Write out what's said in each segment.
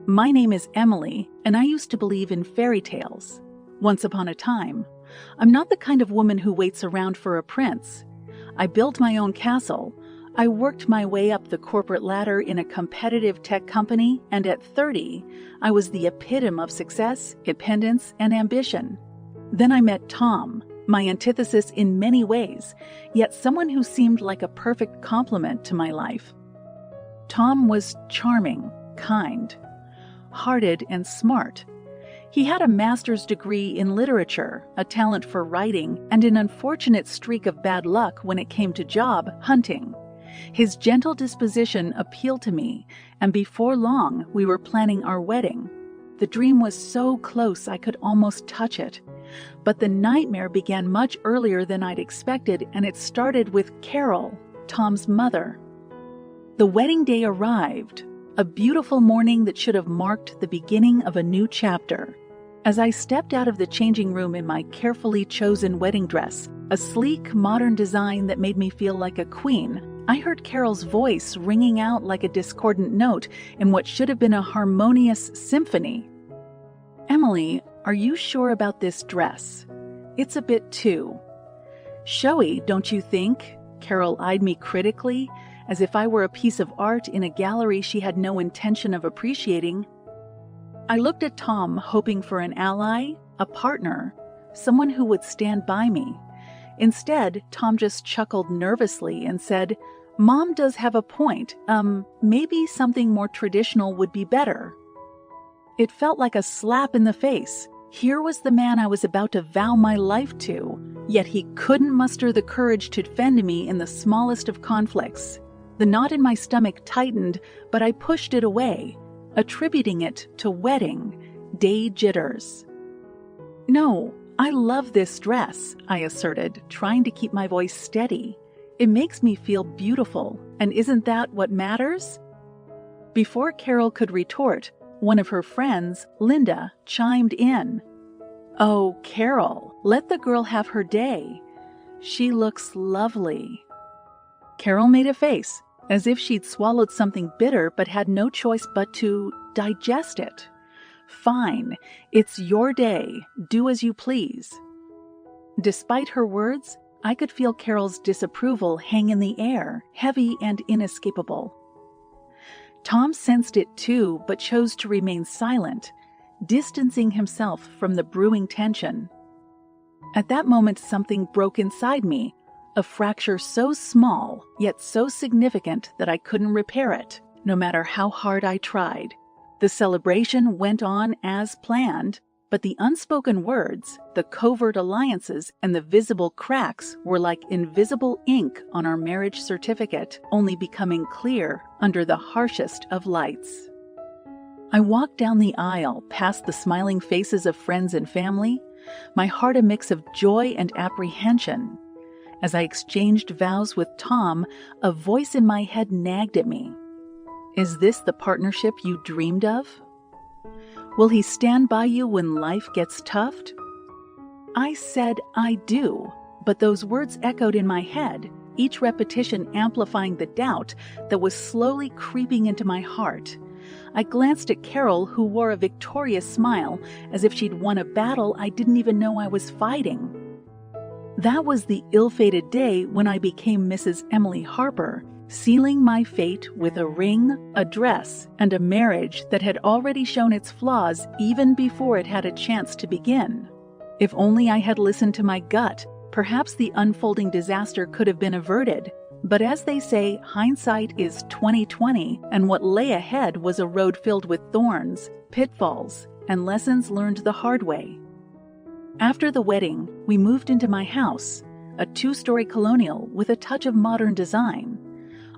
My name is Emily, and I used to believe in fairy tales. Once upon a time, I'm not the kind of woman who waits around for a prince. I built my own castle. I worked my way up the corporate ladder in a competitive tech company, and at 30, I was the epitome of success, independence, and ambition. Then I met Tom, my antithesis in many ways, yet someone who seemed like a perfect complement to my life. Tom was charming, kind, hearted, and smart. He had a master's degree in literature, a talent for writing, and an unfortunate streak of bad luck when it came to job hunting. His gentle disposition appealed to me, and before long we were planning our wedding. The dream was so close I could almost touch it. But the nightmare began much earlier than I'd expected, and it started with Carol, Tom's mother. The wedding day arrived, a beautiful morning that should have marked the beginning of a new chapter. As I stepped out of the changing room in my carefully chosen wedding dress, a sleek, modern design that made me feel like a queen, I heard Carol's voice ringing out like a discordant note in what should have been a harmonious symphony. "Emily, are you sure about this dress? It's a bit too showy, don't you think?" Carol eyed me critically, as if I were a piece of art in a gallery she had no intention of appreciating. I looked at Tom, hoping for an ally, a partner, someone who would stand by me. Instead, Tom just chuckled nervously and said, "Mom does have a point. Maybe something more traditional would be better." It felt like a slap in the face. Here was the man I was about to vow my life to, yet he couldn't muster the courage to defend me in the smallest of conflicts. The knot in my stomach tightened, but I pushed it away, attributing it to wedding day jitters. "No, I love this dress," I asserted, trying to keep my voice steady. "It makes me feel beautiful, and isn't that what matters?" Before Carol could retort, one of her friends, Linda, chimed in. "Oh, Carol, let the girl have her day. She looks lovely." Carol made a face, as if she'd swallowed something bitter but had no choice but to digest it. "Fine, it's your day. Do as you please." Despite her words, I could feel Carol's disapproval hang in the air, heavy and inescapable. Tom sensed it too, but chose to remain silent, distancing himself from the brewing tension. At that moment, something broke inside me, a fracture so small, yet so significant that I couldn't repair it, no matter how hard I tried. The celebration went on as planned, but the unspoken words, the covert alliances, and the visible cracks were like invisible ink on our marriage certificate, only becoming clear under the harshest of lights. I walked down the aisle, past the smiling faces of friends and family, my heart a mix of joy and apprehension. As I exchanged vows with Tom, a voice in my head nagged at me. "Is this the partnership you dreamed of? Will he stand by you when life gets tough?" I said I do, but those words echoed in my head, each repetition amplifying the doubt that was slowly creeping into my heart. I glanced at Carol, who wore a victorious smile, as if she'd won a battle I didn't even know I was fighting. That was the ill-fated day when I became Mrs. Emily Harper, sealing my fate with a ring, a dress, and a marriage that had already shown its flaws even before it had a chance to begin. If only I had listened to my gut, perhaps the unfolding disaster could have been averted. But as they say, hindsight is 20/20, and what lay ahead was a road filled with thorns, pitfalls, and lessons learned the hard way. After the wedding, we moved into my house, a 2-story colonial with a touch of modern design.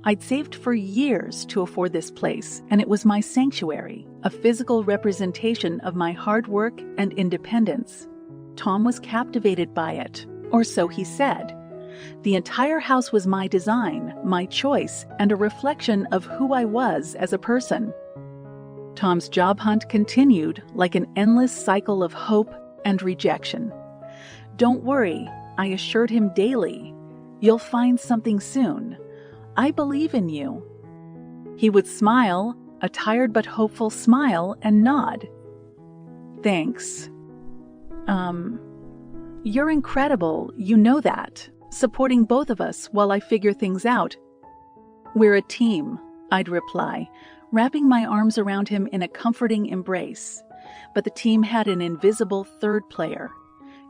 I'd saved for years to afford this place, and it was my sanctuary, a physical representation of my hard work and independence. Tom was captivated by it, or so he said. The entire house was my design, my choice, and a reflection of who I was as a person. Tom's job hunt continued like an endless cycle of hope and rejection. "Don't worry," I assured him daily. "You'll find something soon. I believe in you." He would smile, a tired but hopeful smile and nod. Thanks. You're incredible, you know that, supporting both of us while I figure things out. We're a team, I'd reply, wrapping my arms around him in a comforting embrace. But the team had an invisible third player.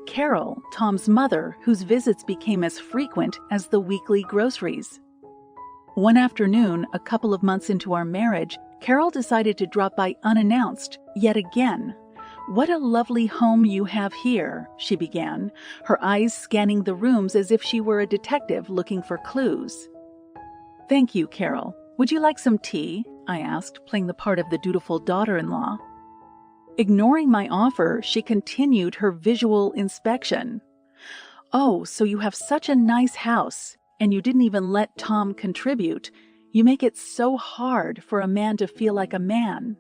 Carol, Tom's mother, whose visits became as frequent as the weekly groceries. One afternoon, a couple of months into our marriage, Carol decided to drop by unannounced, yet again. "What a lovely home you have here," she began, her eyes scanning the rooms as if she were a detective looking for clues. "Thank you, Carol. Would you like some tea?" I asked, playing the part of the dutiful daughter-in-law. Ignoring my offer, she continued her visual inspection. "Oh, so you have such a nice house, and you didn't even let Tom contribute. You make it so hard for a man to feel like a man."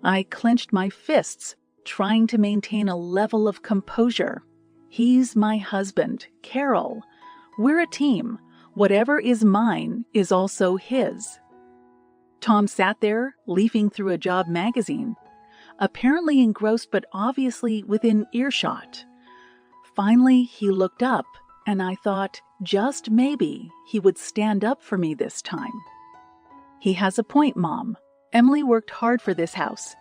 I clenched my fists, trying to maintain a level of composure. He's my husband, Carol. We're a team. Whatever is mine is also his. Tom sat there, leafing through a job magazine, apparently engrossed but obviously within earshot. Finally, he looked up, and I thought, just maybe, he would stand up for me this time. "He has a point, Mom. Emily worked hard for this house.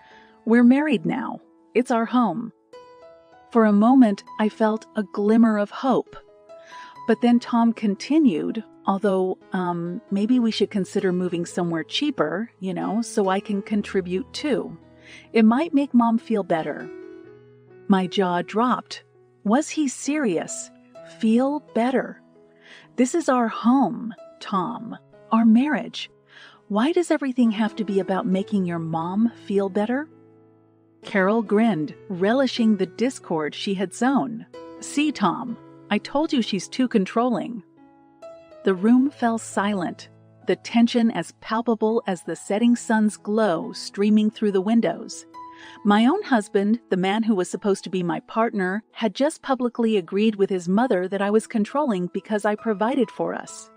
We're married now. It's our home." For a moment, I felt a glimmer of hope. But then Tom continued, although, maybe we should consider moving somewhere cheaper, so I can contribute too. It might make Mom feel better. My jaw dropped. Was he serious? Feel better? This is our home, Tom. Our marriage. Why does everything have to be about making your mom feel better? Carol grinned, relishing the discord she had sown. "See, Tom, I told you she's too controlling." The room fell silent, the tension as palpable as the setting sun's glow streaming through the windows. My own husband, the man who was supposed to be my partner, had just publicly agreed with his mother that I was controlling because I provided for us.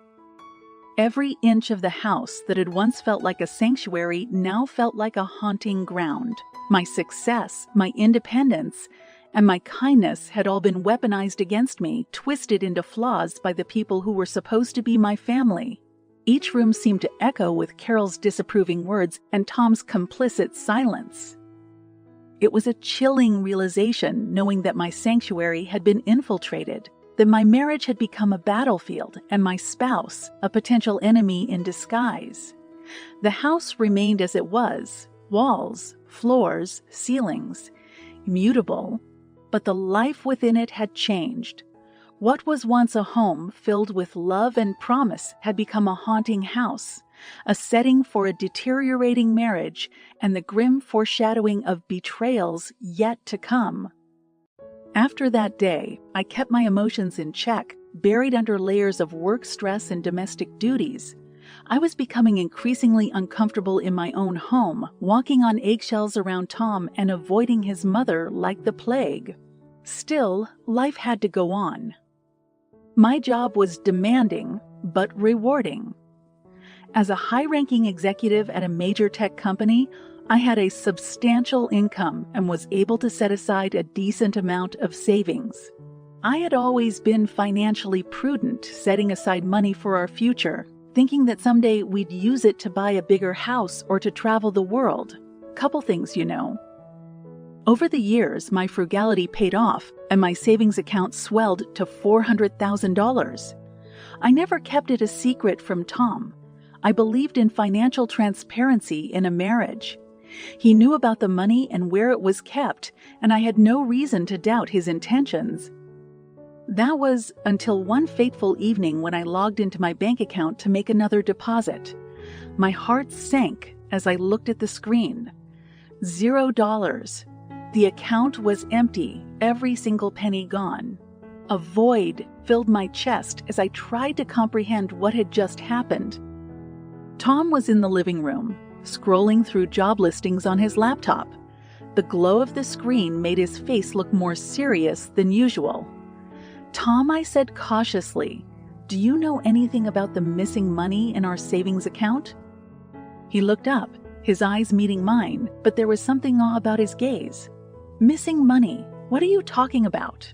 Every inch of the house that had once felt like a sanctuary now felt like a haunting ground. My success, my independence, and my kindness had all been weaponized against me, twisted into flaws by the people who were supposed to be my family. Each room seemed to echo with Carol's disapproving words and Tom's complicit silence. It was a chilling realization knowing that my sanctuary had been infiltrated, that my marriage had become a battlefield and my spouse a potential enemy in disguise. The house remained as it was, walls, floors, ceilings, immutable, but the life within it had changed. What was once a home filled with love and promise had become a haunting house, a setting for a deteriorating marriage and the grim foreshadowing of betrayals yet to come. After that day, I kept my emotions in check, buried under layers of work stress and domestic duties. I was becoming increasingly uncomfortable in my own home, walking on eggshells around Tom and avoiding his mother like the plague. Still, life had to go on. My job was demanding, but rewarding. As a high-ranking executive at a major tech company, I had a substantial income and was able to set aside a decent amount of savings. I had always been financially prudent, setting aside money for our future, thinking that someday we'd use it to buy a bigger house or to travel the world. Couple things, Over the years, my frugality paid off, and my savings account swelled to $400,000. I never kept it a secret from Tom. I believed in financial transparency in a marriage. He knew about the money and where it was kept, and I had no reason to doubt his intentions. That was until one fateful evening when I logged into my bank account to make another deposit. My heart sank as I looked at the screen. $0. The account was empty, every single penny gone. A void filled my chest as I tried to comprehend what had just happened. Tom was in the living room, scrolling through job listings on his laptop. The glow of the screen made his face look more serious than usual. "Tom," I said cautiously, "do you know anything about the missing money in our savings account?" He looked up, his eyes meeting mine, but there was something odd about his gaze. Missing money? What are you talking about?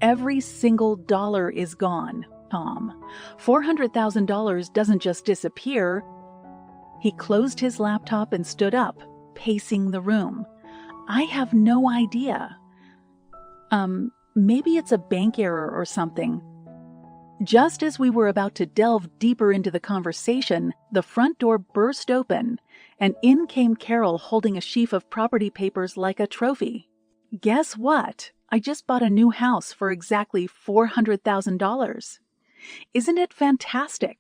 Every single dollar is gone, Tom. $400,000 doesn't just disappear. He closed his laptop and stood up, pacing the room. I have no idea. Maybe it's a bank error or something. Just as we were about to delve deeper into the conversation, the front door burst open, and in came Carol holding a sheaf of property papers like a trophy. Guess what? I just bought a new house for exactly $400,000. Isn't it fantastic?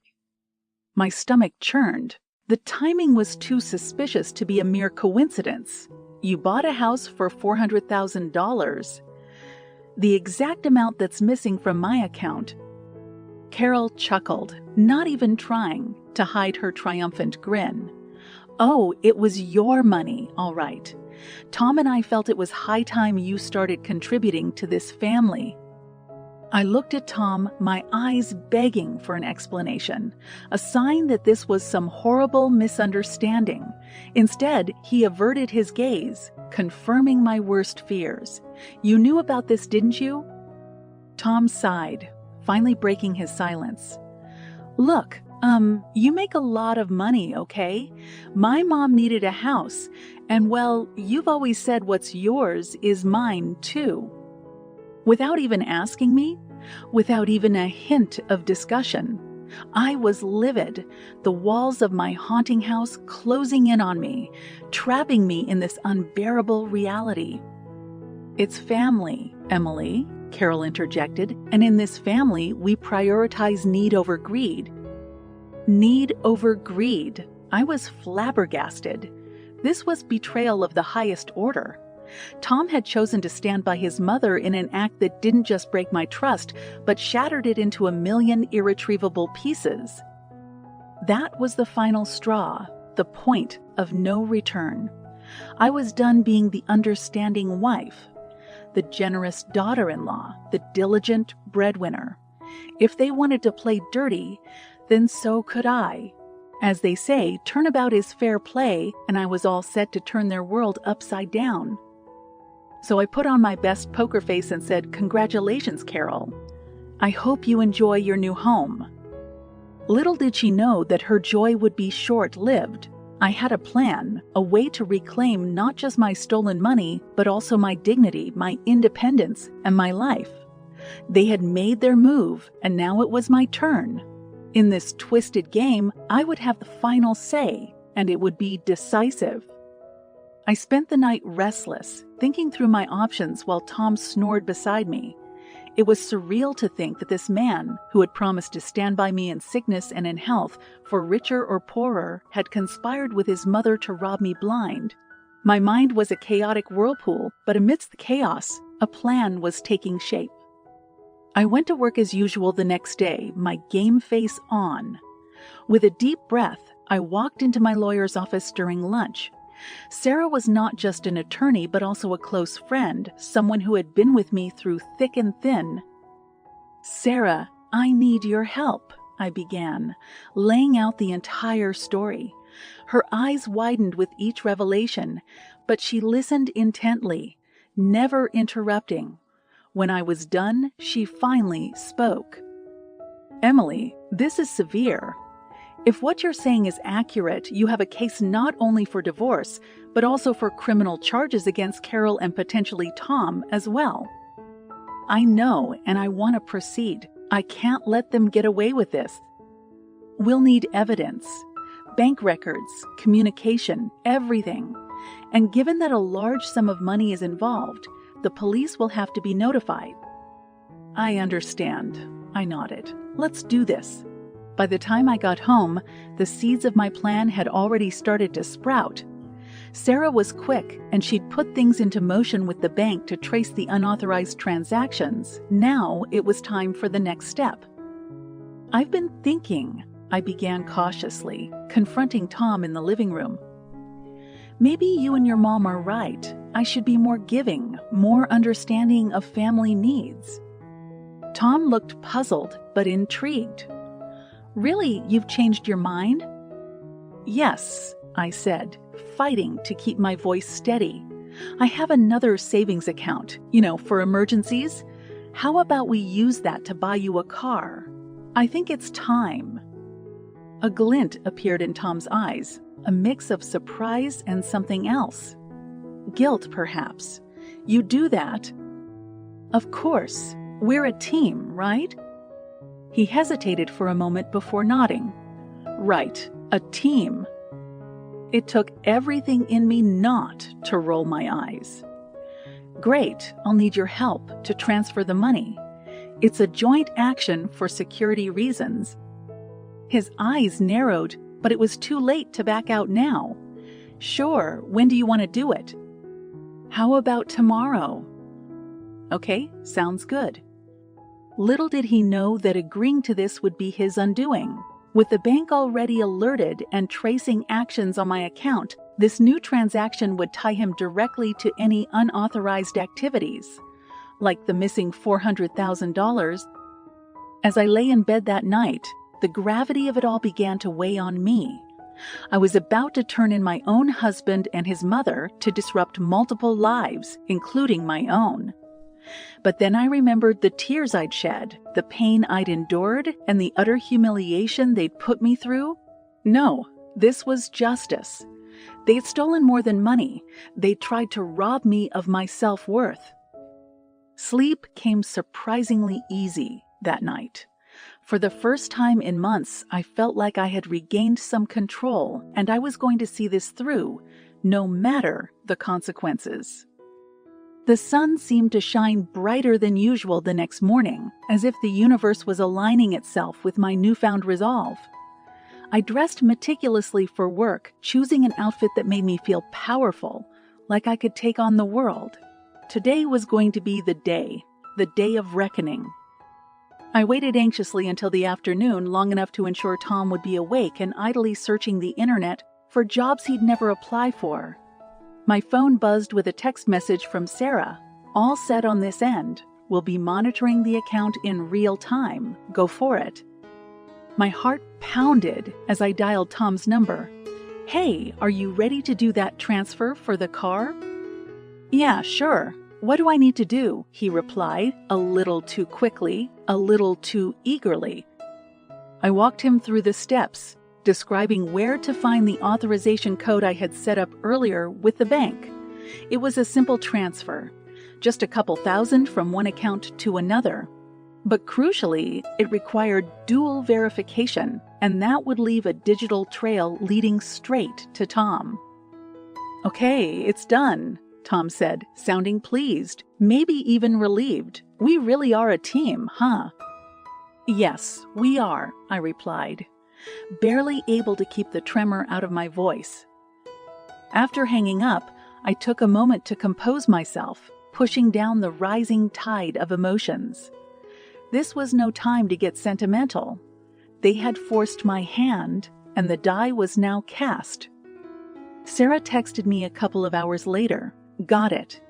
My stomach churned. The timing was too suspicious to be a mere coincidence. You bought a house for $400,000. The exact amount that's missing from my account. Carol chuckled, not even trying to hide her triumphant grin. Oh, it was your money, all right. Tom and I felt it was high time you started contributing to this family. I looked at Tom, my eyes begging for an explanation, a sign that this was some horrible misunderstanding. Instead, he averted his gaze, confirming my worst fears. You knew about this, didn't you? Tom sighed, finally breaking his silence. Look, you make a lot of money, okay? My mom needed a house, and well, you've always said what's yours is mine too. Without even asking me, without even a hint of discussion, I was livid, the walls of my haunting house closing in on me, trapping me in this unbearable reality. It's family, Emily, Carol interjected, and in this family, we prioritize need over greed. Need over greed. I was flabbergasted. This was betrayal of the highest order. Tom had chosen to stand by his mother in an act that didn't just break my trust, but shattered it into a million irretrievable pieces. That was the final straw, the point of no return. I was done being the understanding wife, the generous daughter-in-law, the diligent breadwinner. If they wanted to play dirty, then so could I. As they say, turnabout is fair play, and I was all set to turn their world upside down. So I put on my best poker face and said, "Congratulations, Carol. I hope you enjoy your new home." Little did she know that her joy would be short-lived. I had a plan, a way to reclaim not just my stolen money, but also my dignity, my independence, and my life. They had made their move, and now it was my turn. In this twisted game, I would have the final say, and it would be decisive. I spent the night restless, thinking through my options while Tom snored beside me. It was surreal to think that this man, who had promised to stand by me in sickness and in health, for richer or poorer, had conspired with his mother to rob me blind. My mind was a chaotic whirlpool, but amidst the chaos, a plan was taking shape. I went to work as usual the next day, my game face on. With a deep breath, I walked into my lawyer's office during lunch. Sarah was not just an attorney, but also a close friend, someone who had been with me through thick and thin. "Sarah, I need your help," I began, laying out the entire story. Her eyes widened with each revelation, but she listened intently, never interrupting. When I was done, she finally spoke. "Emily, this is severe. If what you're saying is accurate, you have a case not only for divorce, but also for criminal charges against Carol and potentially Tom as well." "I know, and I want to proceed. I can't let them get away with this. We'll need evidence, bank records, communication, everything. And given that a large sum of money is involved, the police will have to be notified." "I understand," I nodded. "Let's do this." By the time I got home, the seeds of my plan had already started to sprout. Sarah was quick, and she'd put things into motion with the bank to trace the unauthorized transactions. Now it was time for the next step. "I've been thinking," I began cautiously, confronting Tom in the living room. "Maybe you and your mom are right. I should be more giving, more understanding of family needs." Tom looked puzzled, but intrigued. "Really, you've changed your mind?" "Yes, I said, fighting to keep my voice steady. I have another savings account, for emergencies. How about we use that to buy you a car? I think it's time. A glint appeared in Tom's eyes, a mix of surprise and something else. Guilt, perhaps. You do that? Of course. We're a team, right? He hesitated for a moment before nodding. Right, a team. It took everything in me not to roll my eyes. Great, I'll need your help to transfer the money. It's a joint action for security reasons. His eyes narrowed, but it was too late to back out now. Sure, when do you want to do it? How about tomorrow? Okay, sounds good. Little did he know that agreeing to this would be his undoing. With the bank already alerted and tracing actions on my account, this new transaction would tie him directly to any unauthorized activities, like the missing $400,000. As I lay in bed that night, the gravity of it all began to weigh on me. I was about to turn in my own husband and his mother to disrupt multiple lives, including my own. But then I remembered the tears I'd shed, the pain I'd endured, and the utter humiliation they'd put me through. No, this was justice. They'd stolen more than money. They'd tried to rob me of my self-worth. Sleep came surprisingly easy that night. For the first time in months, I felt like I had regained some control, and I was going to see this through, no matter the consequences. The sun seemed to shine brighter than usual the next morning, as if the universe was aligning itself with my newfound resolve. I dressed meticulously for work, choosing an outfit that made me feel powerful, like I could take on the world. Today was going to be the day of reckoning. I waited anxiously until the afternoon, long enough to ensure Tom would be awake and idly searching the internet for jobs he'd never apply for. My phone buzzed with a text message from Sarah. All set on this end. We'll be monitoring the account in real time. Go for it. My heart pounded as I dialed Tom's number. Hey, are you ready to do that transfer for the car? Yeah, sure. What do I need to do? He replied, a little too quickly, a little too eagerly. I walked him through the steps, describing where to find the authorization code I had set up earlier with the bank. It was a simple transfer, just a couple thousand from one account to another. But crucially, it required dual verification, and that would leave a digital trail leading straight to Tom. Okay, it's done, Tom said, sounding pleased, maybe even relieved. We really are a team, huh? Yes, we are, I replied, barely able to keep the tremor out of my voice. After hanging up, I took a moment to compose myself, pushing down the rising tide of emotions. This was no time to get sentimental. They had forced my hand, and the die was now cast. Sarah texted me a couple of hours later. Got it.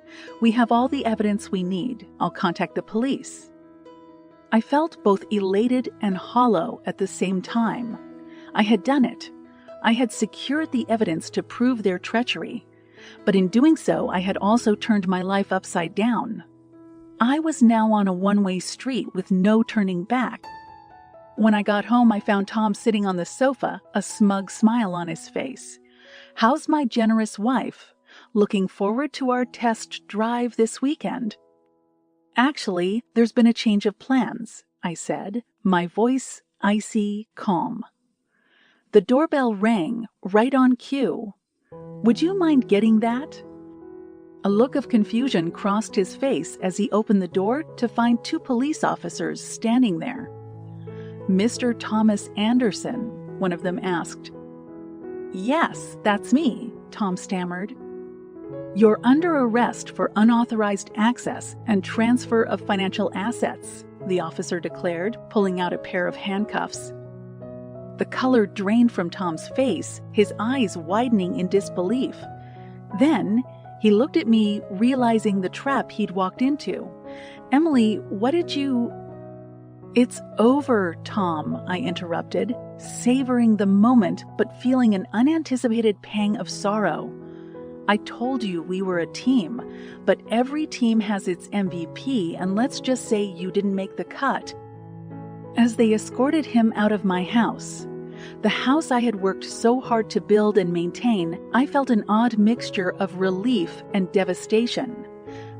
We have all the evidence we need. I'll contact the police. I felt both elated and hollow at the same time. I had done it. I had secured the evidence to prove their treachery. But in doing so, I had also turned my life upside down. I was now on a one-way street with no turning back. When I got home, I found Tom sitting on the sofa, a smug smile on his face. How's my generous wife? Looking forward to our test drive this weekend. Actually, there's been a change of plans, I said, my voice icy calm. The doorbell rang, right on cue. Would you mind getting that? A look of confusion crossed his face as he opened the door to find two police officers standing there. Mr. Thomas Anderson, one of them asked. Yes, that's me, Tom stammered. You're under arrest for unauthorized access and transfer of financial assets, the officer declared, pulling out a pair of handcuffs. The color drained from Tom's face, his eyes widening in disbelief. Then, he looked at me, realizing the trap he'd walked into. Emily, what did you... "It's over, Tom," I interrupted, savoring the moment but feeling an unanticipated pang of sorrow. "I told you we were a team, but every team has its MVP, and let's just say you didn't make the cut." As they escorted him out of my house, the house I had worked so hard to build and maintain, I felt an odd mixture of relief and devastation.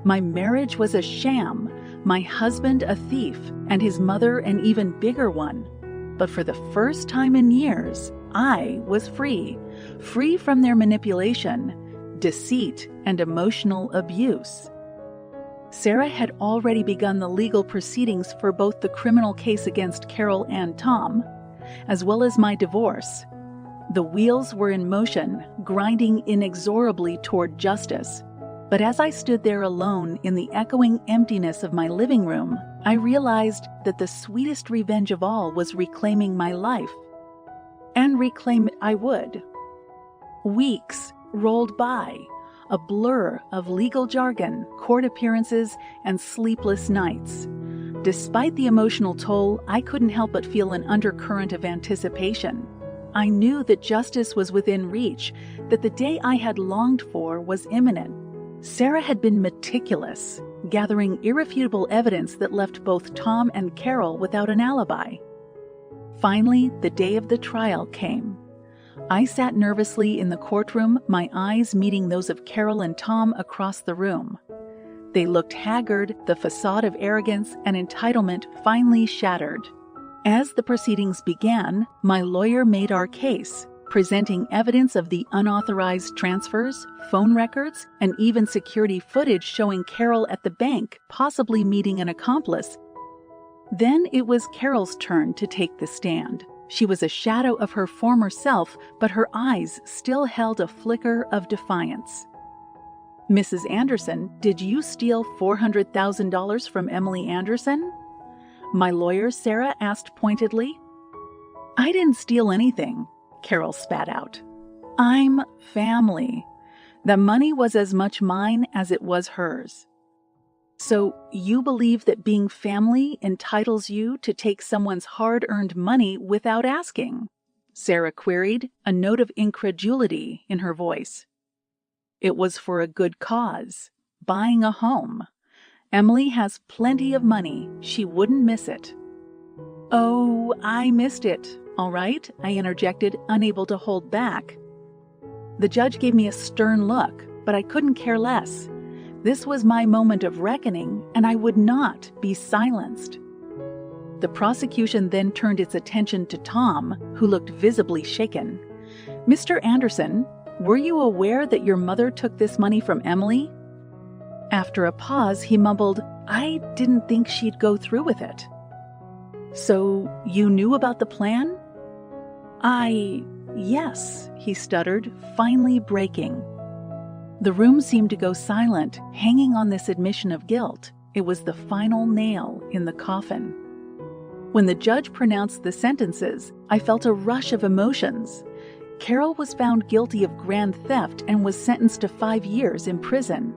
My marriage was a sham, my husband a thief, and his mother an even bigger one. But for the first time in years, I was free from their manipulation, deceit, and emotional abuse. Sarah had already begun the legal proceedings for both the criminal case against Carol and Tom, as well as my divorce. The wheels were in motion, grinding inexorably toward justice. But as I stood there alone in the echoing emptiness of my living room, I realized that the sweetest revenge of all was reclaiming my life. And reclaim it I would. Weeks rolled by, a blur of legal jargon, court appearances, and sleepless nights. Despite the emotional toll, I couldn't help but feel an undercurrent of anticipation. I knew that justice was within reach, that the day I had longed for was imminent. Sarah had been meticulous, gathering irrefutable evidence that left both Tom and Carol without an alibi. Finally, the day of the trial came. I sat nervously in the courtroom, my eyes meeting those of Carol and Tom across the room. They looked haggard, the facade of arrogance and entitlement finally shattered. As the proceedings began, my lawyer made our case, presenting evidence of the unauthorized transfers, phone records, and even security footage showing Carol at the bank, possibly meeting an accomplice. Then it was Carol's turn to take the stand. She was a shadow of her former self, but her eyes still held a flicker of defiance. "Mrs. Anderson, did you steal $400,000 from Emily Anderson?" my lawyer, Sarah, asked pointedly. "I didn't steal anything," Carol spat out. "I'm family. The money was as much mine as it was hers." "So you believe that being family entitles you to take someone's hard-earned money without asking?" Sarah queried, a note of incredulity in her voice. "It was for a good cause, buying a home. Emily has plenty of money. She wouldn't miss it." "Oh, I missed it. All right," I interjected, unable to hold back. The judge gave me a stern look, but I couldn't care less. This was my moment of reckoning, and I would not be silenced. The prosecution then turned its attention to Tom, who looked visibly shaken. "Mr. Anderson, were you aware that your mother took this money from Emily?" After a pause, he mumbled, "I didn't think she'd go through with it." "So you knew about the plan?" Yes," he stuttered, finally breaking. The room seemed to go silent, hanging on this admission of guilt. It was the final nail in the coffin. When the judge pronounced the sentences, I felt a rush of emotions. Carol was found guilty of grand theft and was sentenced to 5 years in prison.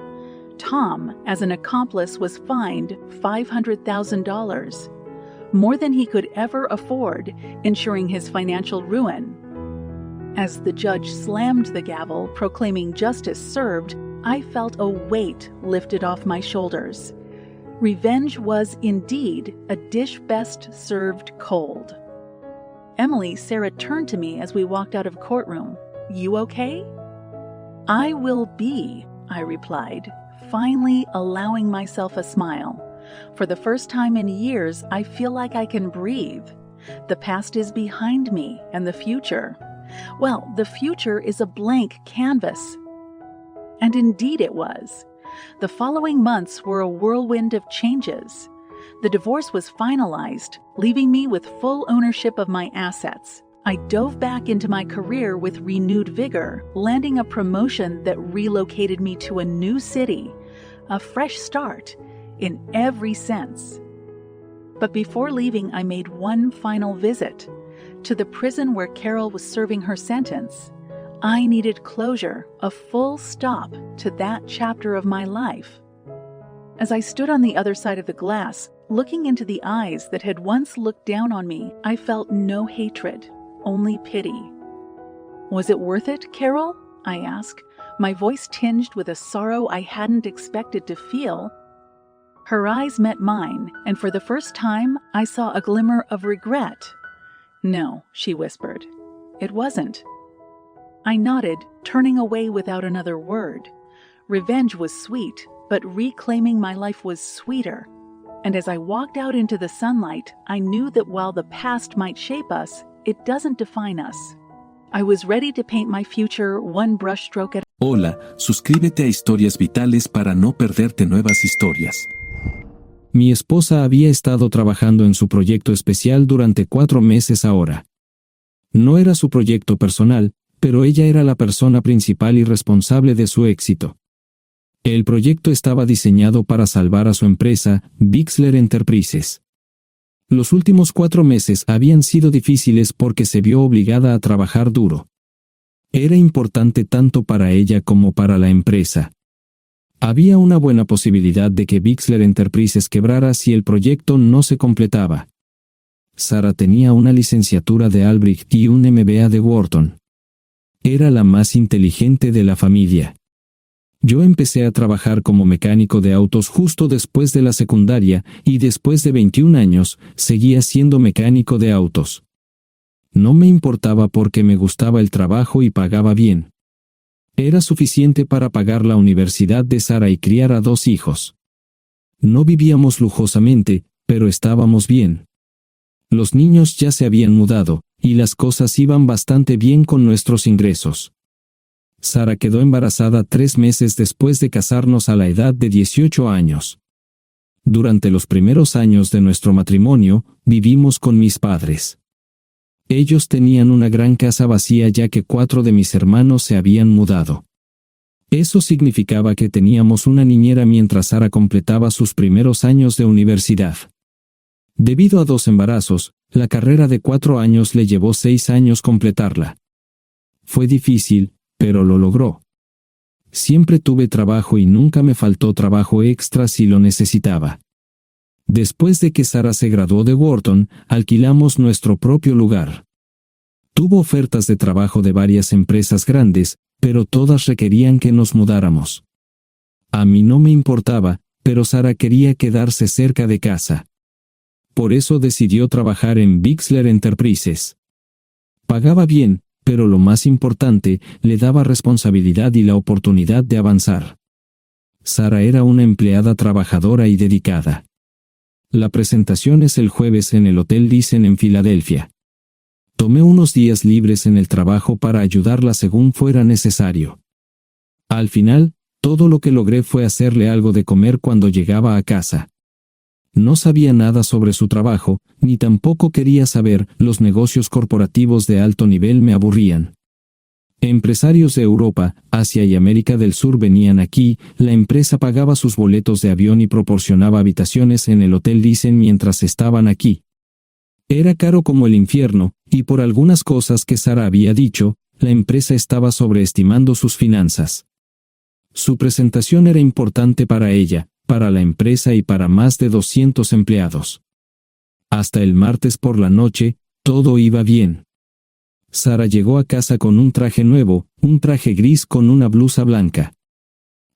Tom, as an accomplice, was fined $500,000, more than he could ever afford, ensuring his financial ruin. As the judge slammed the gavel, proclaiming justice served, I felt a weight lifted off my shoulders. Revenge was indeed a dish best served cold. "Emily," Sarah turned to me as we walked out of courtroom. "You okay?" "I will be," I replied, finally allowing myself a smile. For the first time in years, I feel like I can breathe. The past is behind me, and the future, well, the future is a blank canvas. And indeed it was. The following months were a whirlwind of changes. The divorce was finalized, leaving me with full ownership of my assets. I dove back into my career with renewed vigor, landing a promotion that relocated me to a new city, a fresh start in every sense. But before leaving, I made one final visit to the prison where Carol was serving her sentence. I needed closure, a full stop to that chapter of my life. As I stood on the other side of the glass, Looking into the eyes that had once looked down on me, I felt no hatred, only pity. "Was it worth it, Carol?" I asked, my voice tinged with a sorrow I hadn't expected to feel. Her eyes met mine, and for the first time, I saw a glimmer of regret. "No," she whispered. "It wasn't." I nodded, turning away without another word. Revenge was sweet, but reclaiming my life was sweeter. And as I walked out into the sunlight, I knew that while the past might shape us, it doesn't define us. I was ready to paint my future one brushstroke at a time. Hola, suscríbete a Historias Vitales para no perderte nuevas historias. Mi esposa había estado trabajando en su proyecto especial durante 4 meses ahora. No era su proyecto personal, pero ella era la persona principal y responsable de su éxito. El proyecto estaba diseñado para salvar a su empresa, Bixler Enterprises. Los últimos 4 meses habían sido difíciles porque se vio obligada a trabajar duro. Era importante tanto para ella como para la empresa. Había una buena posibilidad de que Bixler Enterprises quebrara si el proyecto no se completaba. Sara tenía una licenciatura de Albrecht y un MBA de Wharton. Era la más inteligente de la familia. Yo empecé a trabajar como mecánico de autos justo después de la secundaria y después de 21 años seguía siendo mecánico de autos. No me importaba porque me gustaba el trabajo y pagaba bien. Era suficiente para pagar la universidad de Sara y criar a 2 hijos. No vivíamos lujosamente, pero estábamos bien. Los niños ya se habían mudado, y las cosas iban bastante bien con nuestros ingresos. Sara quedó embarazada 3 meses después de casarnos a la edad de 18 años. Durante los primeros años de nuestro matrimonio, vivimos con mis padres. Ellos tenían una gran casa vacía ya que 4 de mis hermanos se habían mudado. Eso significaba que teníamos una niñera mientras Sara completaba sus primeros años de universidad. Debido a 2 embarazos, la carrera de 4 años le llevó 6 años completarla. Fue difícil, pero lo logró. Siempre tuve trabajo y nunca me faltó trabajo extra si lo necesitaba. Después de que Sara se graduó de Wharton, alquilamos nuestro propio lugar. Tuvo ofertas de trabajo de varias empresas grandes, pero todas requerían que nos mudáramos. A mí no me importaba, pero Sara quería quedarse cerca de casa. Por eso decidió trabajar en Bixler Enterprises. Pagaba bien, pero lo más importante, le daba responsabilidad y la oportunidad de avanzar. Sara era una empleada trabajadora y dedicada. La presentación es el jueves en el Hotel Thyssen en Filadelfia. Tomé unos días libres en el trabajo para ayudarla según fuera necesario. Al final, todo lo que logré fue hacerle algo de comer cuando llegaba a casa. No sabía nada sobre su trabajo, ni tampoco quería saber, los negocios corporativos de alto nivel me aburrían. Empresarios de Europa, Asia y América del Sur venían aquí, la empresa pagaba sus boletos de avión y proporcionaba habitaciones en el Hotel Thyssen mientras estaban aquí. Era caro como el infierno, y por algunas cosas que Sara había dicho, la empresa estaba sobreestimando sus finanzas. Su presentación era importante para ella, para la empresa y para más de 200 empleados. Hasta el martes por la noche, todo iba bien. Sara llegó a casa con un traje nuevo, un traje gris con una blusa blanca.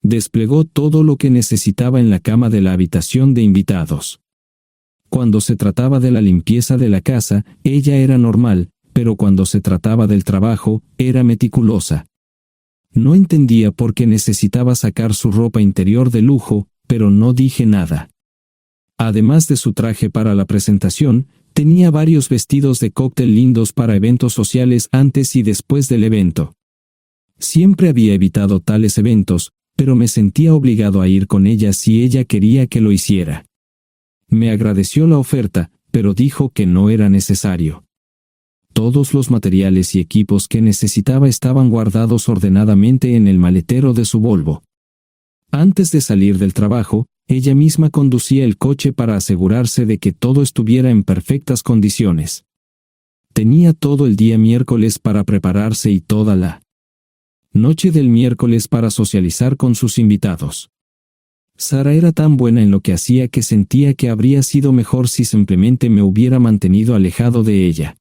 Desplegó todo lo que necesitaba en la cama de la habitación de invitados. Cuando se trataba de la limpieza de la casa, ella era normal, pero cuando se trataba del trabajo, era meticulosa. No entendía por qué necesitaba sacar su ropa interior de lujo, pero no dije nada. Además de su traje para la presentación, tenía varios vestidos de cóctel lindos para eventos sociales antes y después del evento. Siempre había evitado tales eventos, pero me sentía obligado a ir con ella si ella quería que lo hiciera. Me agradeció la oferta, pero dijo que no era necesario. Todos los materiales y equipos que necesitaba estaban guardados ordenadamente en el maletero de su Volvo. Antes de salir del trabajo, ella misma conducía el coche para asegurarse de que todo estuviera en perfectas condiciones. Tenía todo el día miércoles para prepararse y toda la noche del miércoles para socializar con sus invitados. Sara era tan buena en lo que hacía que sentía que habría sido mejor si simplemente me hubiera mantenido alejado de ella.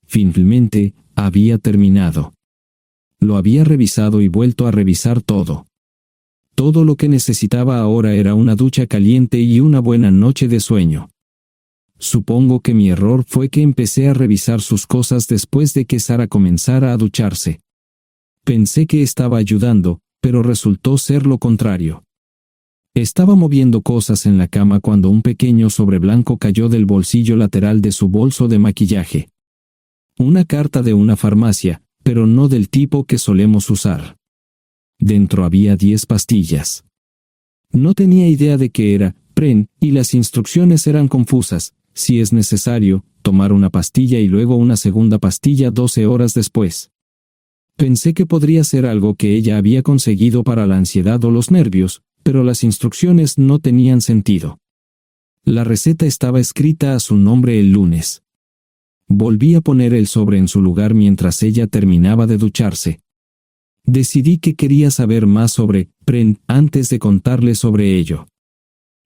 Finalmente, había terminado. Lo había revisado y vuelto a revisar todo. Todo lo que necesitaba ahora era una ducha caliente y una buena noche de sueño. Supongo que mi error fue que empecé a revisar sus cosas después de que Sara comenzara a ducharse. Pensé que estaba ayudando, pero resultó ser lo contrario. Estaba moviendo cosas en la cama cuando un pequeño sobre blanco cayó del bolsillo lateral de su bolso de maquillaje. Una carta de una farmacia, pero no del tipo que solemos usar. Dentro había 10 pastillas. No tenía idea de qué era, Pren, y las instrucciones eran confusas. Si es necesario, tomar una pastilla y luego una segunda pastilla 12 horas después. Pensé que podría ser algo que ella había conseguido para la ansiedad o los nervios, pero las instrucciones no tenían sentido. La receta estaba escrita a su nombre el lunes. Volví a poner el sobre en su lugar mientras ella terminaba de ducharse. Decidí que quería saber más sobre Pren antes de contarle sobre ello.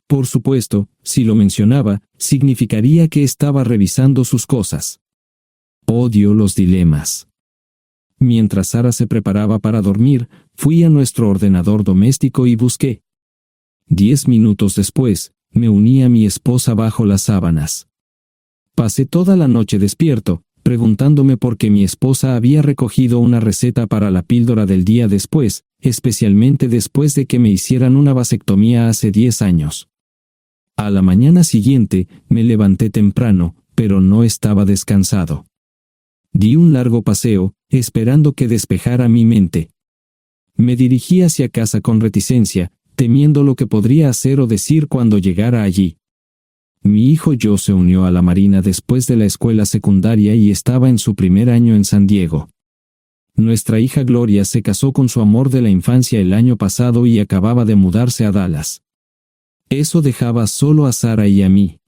Por supuesto, si lo mencionaba, significaría que estaba revisando sus cosas. Odio los dilemas. Mientras Sara se preparaba para dormir, fui a nuestro ordenador doméstico y busqué. 10 minutos después, me uní a mi esposa bajo las sábanas. Pasé toda la noche despierto, preguntándome por qué mi esposa había recogido una receta para la píldora del día después, especialmente después de que me hicieran una vasectomía hace 10 años. A la mañana siguiente, me levanté temprano, pero no estaba descansado. Di un largo paseo, esperando que despejara mi mente. Me dirigí hacia casa con reticencia, temiendo lo que podría hacer o decir cuando llegara allí. Mi hijo Joe se unió a la Marina después de la escuela secundaria y estaba en su primer año en San Diego. Nuestra hija Gloria se casó con su amor de la infancia el año pasado y acababa de mudarse a Dallas. Eso dejaba solo a Sara y a mí.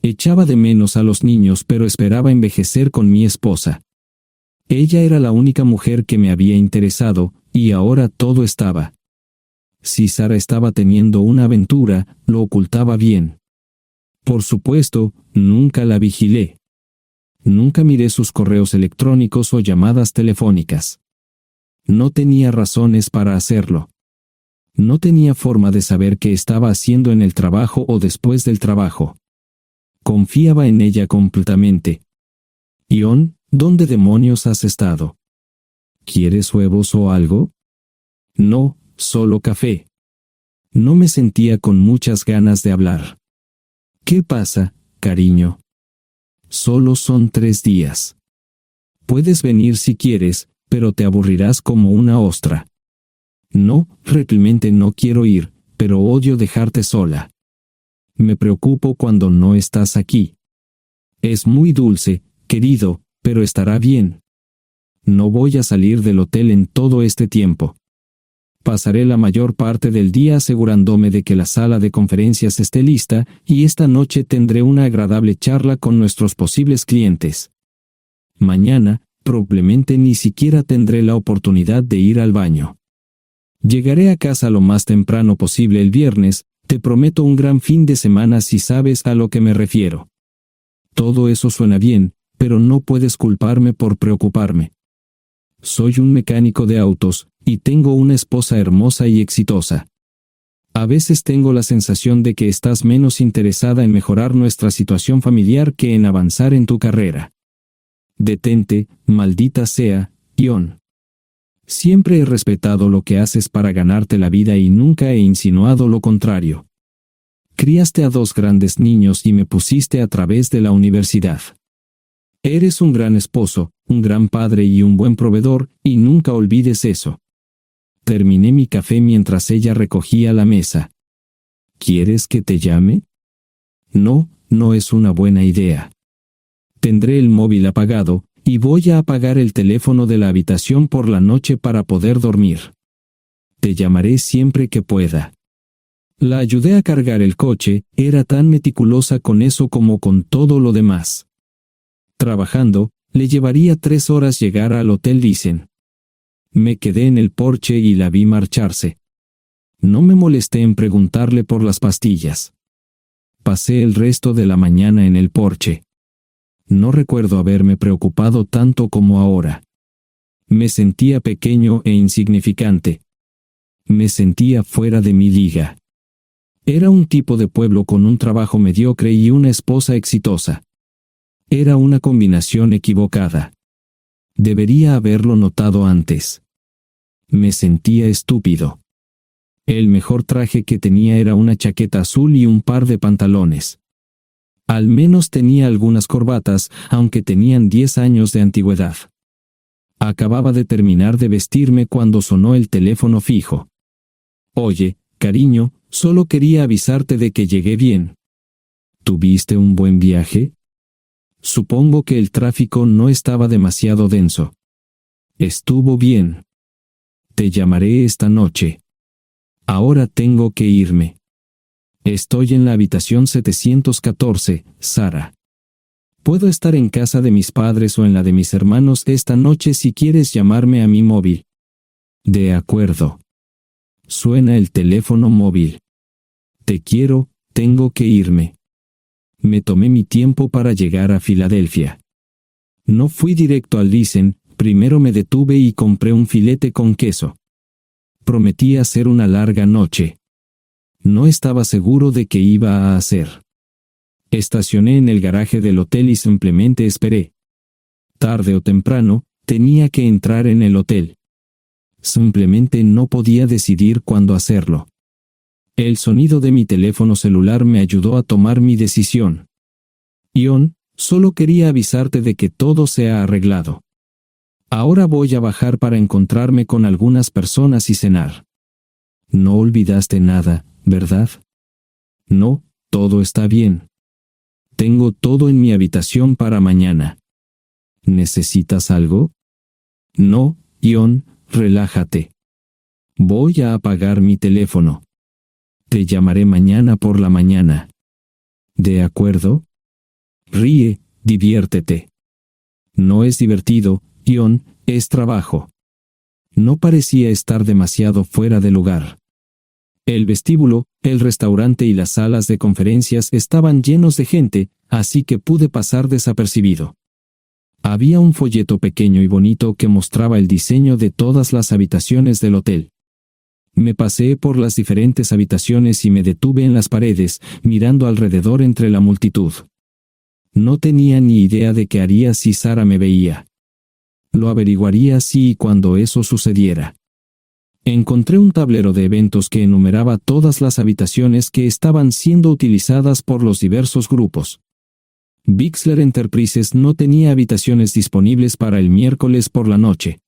Echaba de menos a los niños, pero esperaba envejecer con mi esposa. Ella era la única mujer que me había interesado, y ahora todo estaba. Si Sara estaba teniendo una aventura, lo ocultaba bien. Por supuesto, nunca la vigilé. Nunca miré sus correos electrónicos o llamadas telefónicas. No tenía razones para hacerlo. No tenía forma de saber qué estaba haciendo en el trabajo o después del trabajo. Confiaba en ella completamente. Ion, ¿dónde demonios has estado? ¿Quieres huevos o algo? No, solo café. No me sentía con muchas ganas de hablar. ¿Qué pasa, cariño? Solo son 3 días. Puedes venir si quieres, pero te aburrirás como una ostra. No, realmente no quiero ir, pero odio dejarte sola. Me preocupo cuando no estás aquí. Es muy dulce, querido, pero estará bien. No voy a salir del hotel en todo este tiempo. Pasaré la mayor parte del día asegurándome de que la sala de conferencias esté lista, y esta noche tendré una agradable charla con nuestros posibles clientes. Mañana, probablemente ni siquiera tendré la oportunidad de ir al baño. Llegaré a casa lo más temprano posible el viernes, te prometo un gran fin de semana si sabes a lo que me refiero. Todo eso suena bien, pero no puedes culparme por preocuparme. Soy un mecánico de autos, y tengo una esposa hermosa y exitosa. A veces tengo la sensación de que estás menos interesada en mejorar nuestra situación familiar que en avanzar en tu carrera. Detente, maldita sea, Ion. Siempre he respetado lo que haces para ganarte la vida y nunca he insinuado lo contrario. Criaste a 2 grandes niños y me pusiste a través de la universidad. Eres un gran esposo, un gran padre y un buen proveedor, y nunca olvides eso. Terminé mi café mientras ella recogía la mesa. ¿Quieres que te llame? No, no es una buena idea. Tendré el móvil apagado, y voy a apagar el teléfono de la habitación por la noche para poder dormir. Te llamaré siempre que pueda. La ayudé a cargar el coche, era tan meticulosa con eso como con todo lo demás. Trabajando, le llevaría 3 horas llegar al Hotel Dicen. Me quedé en el porche y la vi marcharse. No me molesté en preguntarle por las pastillas. Pasé el resto de la mañana en el porche. No recuerdo haberme preocupado tanto como ahora. Me sentía pequeño e insignificante. Me sentía fuera de mi liga. Era un tipo de pueblo con un trabajo mediocre y una esposa exitosa. Era una combinación equivocada. Debería haberlo notado antes. Me sentía estúpido. El mejor traje que tenía era una chaqueta azul y un par de pantalones. Al menos tenía algunas corbatas, aunque tenían 10 años de antigüedad. Acababa de terminar de vestirme cuando sonó el teléfono fijo. Oye, cariño, solo quería avisarte de que llegué bien. ¿Tuviste un buen viaje? Supongo que el tráfico no estaba demasiado denso. Estuvo bien. Te llamaré esta noche. Ahora tengo que irme. Estoy en la habitación 714, Sara. Puedo estar en casa de mis padres o en la de mis hermanos esta noche si quieres llamarme a mi móvil. De acuerdo. Suena el teléfono móvil. Te quiero, tengo que irme. Me tomé mi tiempo para llegar a Filadelfia. No fui directo al Lisen, primero me detuve y compré un filete con queso. Prometí hacer una larga noche. No estaba seguro de qué iba a hacer. Estacioné en el garaje del hotel y simplemente esperé. Tarde o temprano, tenía que entrar en el hotel. Simplemente no podía decidir cuándo hacerlo. El sonido de mi teléfono celular me ayudó a tomar mi decisión. Ion, solo quería avisarte de que todo se ha arreglado. Ahora voy a bajar para encontrarme con algunas personas y cenar. No olvidaste nada, ¿verdad? No, todo está bien. Tengo todo en mi habitación para mañana. ¿Necesitas algo? No, Ion, relájate. Voy a apagar mi teléfono. Te llamaré mañana por la mañana. ¿De acuerdo? Ríe, diviértete. No es divertido, Ion, es trabajo. No parecía estar demasiado fuera de lugar. El vestíbulo, el restaurante y las salas de conferencias estaban llenos de gente, así que pude pasar desapercibido. Había un folleto pequeño y bonito que mostraba el diseño de todas las habitaciones del hotel. Me paseé por las diferentes habitaciones y me detuve en las paredes, mirando alrededor entre la multitud. No tenía ni idea de qué haría si Sara me veía. Lo averiguaría si y cuando eso sucediera. Encontré un tablero de eventos que enumeraba todas las habitaciones que estaban siendo utilizadas por los diversos grupos. Bixler Enterprises no tenía habitaciones disponibles para el miércoles por la noche.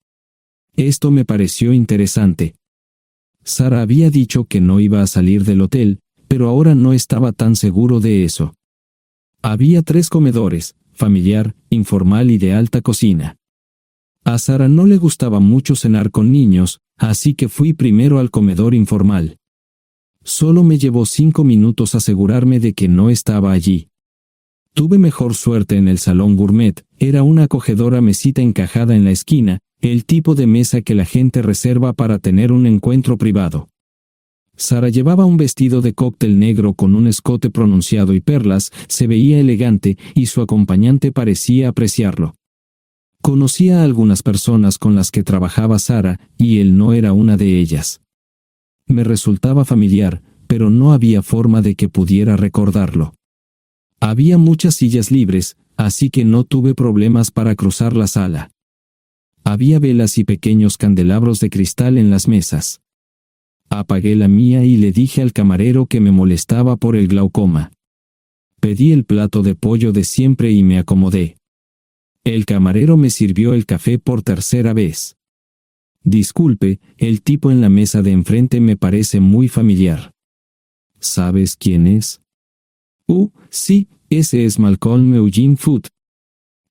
Esto me pareció interesante. Sara había dicho que no iba a salir del hotel, pero ahora no estaba tan seguro de eso. Había 3 comedores, familiar, informal y de alta cocina. A Sara no le gustaba mucho cenar con niños, así que fui primero al comedor informal. Solo me llevó 5 minutos asegurarme de que no estaba allí. Tuve mejor suerte en el salón gourmet, era una acogedora mesita encajada en la esquina, el tipo de mesa que la gente reserva para tener un encuentro privado. Sara llevaba un vestido de cóctel negro con un escote pronunciado y perlas, se veía elegante y su acompañante parecía apreciarlo. Conocía a algunas personas con las que trabajaba Sara, y él no era una de ellas. Me resultaba familiar, pero no había forma de que pudiera recordarlo. Había muchas sillas libres, así que no tuve problemas para cruzar la sala. Había velas y pequeños candelabros de cristal en las mesas. Apagué la mía y le dije al camarero que me molestaba por el glaucoma. Pedí el plato de pollo de siempre y me acomodé. El camarero me sirvió el café por tercera vez. Disculpe, el tipo en la mesa de enfrente me parece muy familiar. ¿Sabes quién es? Sí, ese es Malcolm Eugene Foote.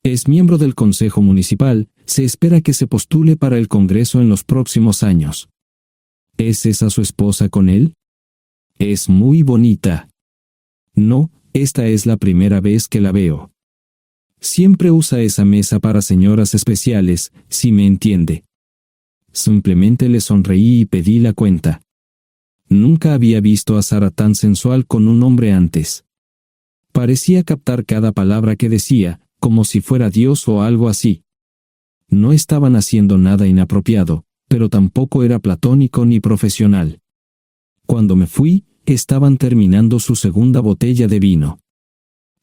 Es miembro del Consejo Municipal, se espera que se postule para el Congreso en los próximos años. ¿Es esa su esposa con él? Es muy bonita. No, esta es la primera vez que la veo. Siempre usa esa mesa para señoras especiales, si me entiende. Simplemente le sonreí y pedí la cuenta. Nunca había visto a Sara tan sensual con un hombre antes. Parecía captar cada palabra que decía, como si fuera Dios o algo así. No estaban haciendo nada inapropiado, pero tampoco era platónico ni profesional. Cuando me fui, estaban terminando su segunda botella de vino.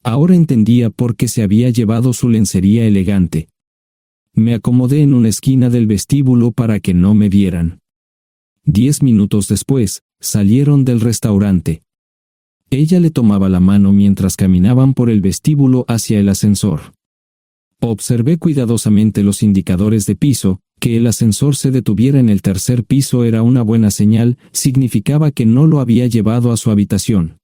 Ahora entendía por qué se había llevado su lencería elegante. Me acomodé en una esquina del vestíbulo para que no me vieran. 10 minutos después, salieron del restaurante. Ella le tomaba la mano mientras caminaban por el vestíbulo hacia el ascensor. Observé cuidadosamente los indicadores de piso. Que el ascensor se detuviera en el tercer piso era una buena señal, significaba que no lo había llevado a su habitación.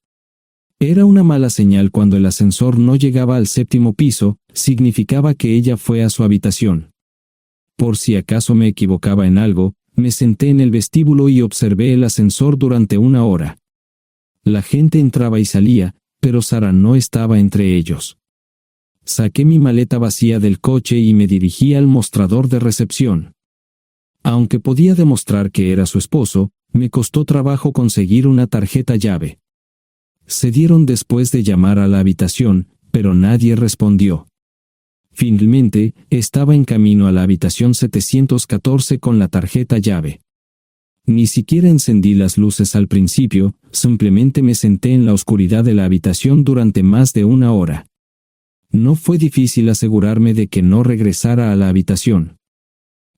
Era una mala señal cuando el ascensor no llegaba al séptimo piso, significaba que ella fue a su habitación. Por si acaso me equivocaba en algo, me senté en el vestíbulo y observé el ascensor durante 1 hora. La gente entraba y salía, pero Sara no estaba entre ellos. Saqué mi maleta vacía del coche y me dirigí al mostrador de recepción. Aunque podía demostrar que era su esposo, me costó trabajo conseguir una tarjeta llave. Se dieron después de llamar a la habitación, pero nadie respondió. Finalmente, estaba en camino a la habitación 714 con la tarjeta llave. Ni siquiera encendí las luces al principio, simplemente me senté en la oscuridad de la habitación durante más de 1 hora. No fue difícil asegurarme de que no regresara a la habitación.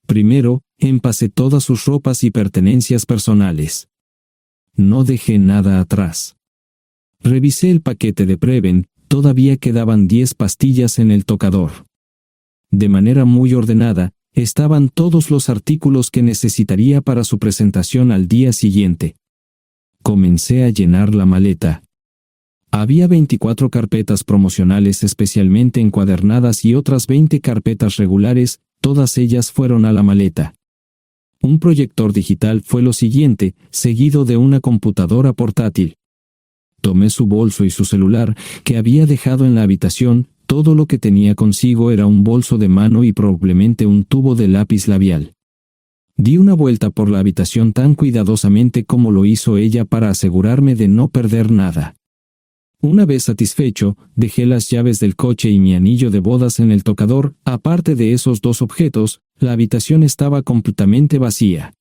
Primero, empacé todas sus ropas y pertenencias personales. No dejé nada atrás. Revisé el paquete de Preven, todavía quedaban 10 pastillas en el tocador. De manera muy ordenada, estaban todos los artículos que necesitaría para su presentación al día siguiente. Comencé a llenar la maleta. Había 24 carpetas promocionales especialmente encuadernadas y otras 20 carpetas regulares, todas ellas fueron a la maleta. Un proyector digital fue lo siguiente, seguido de una computadora portátil. Tomé su bolso y su celular, que había dejado en la habitación. Todo lo que tenía consigo era un bolso de mano y probablemente un tubo de lápiz labial. Di una vuelta por la habitación tan cuidadosamente como lo hizo ella para asegurarme de no perder nada. Una vez satisfecho, dejé las llaves del coche y mi anillo de bodas en el tocador. Aparte de esos 2 objetos, la habitación estaba completamente vacía.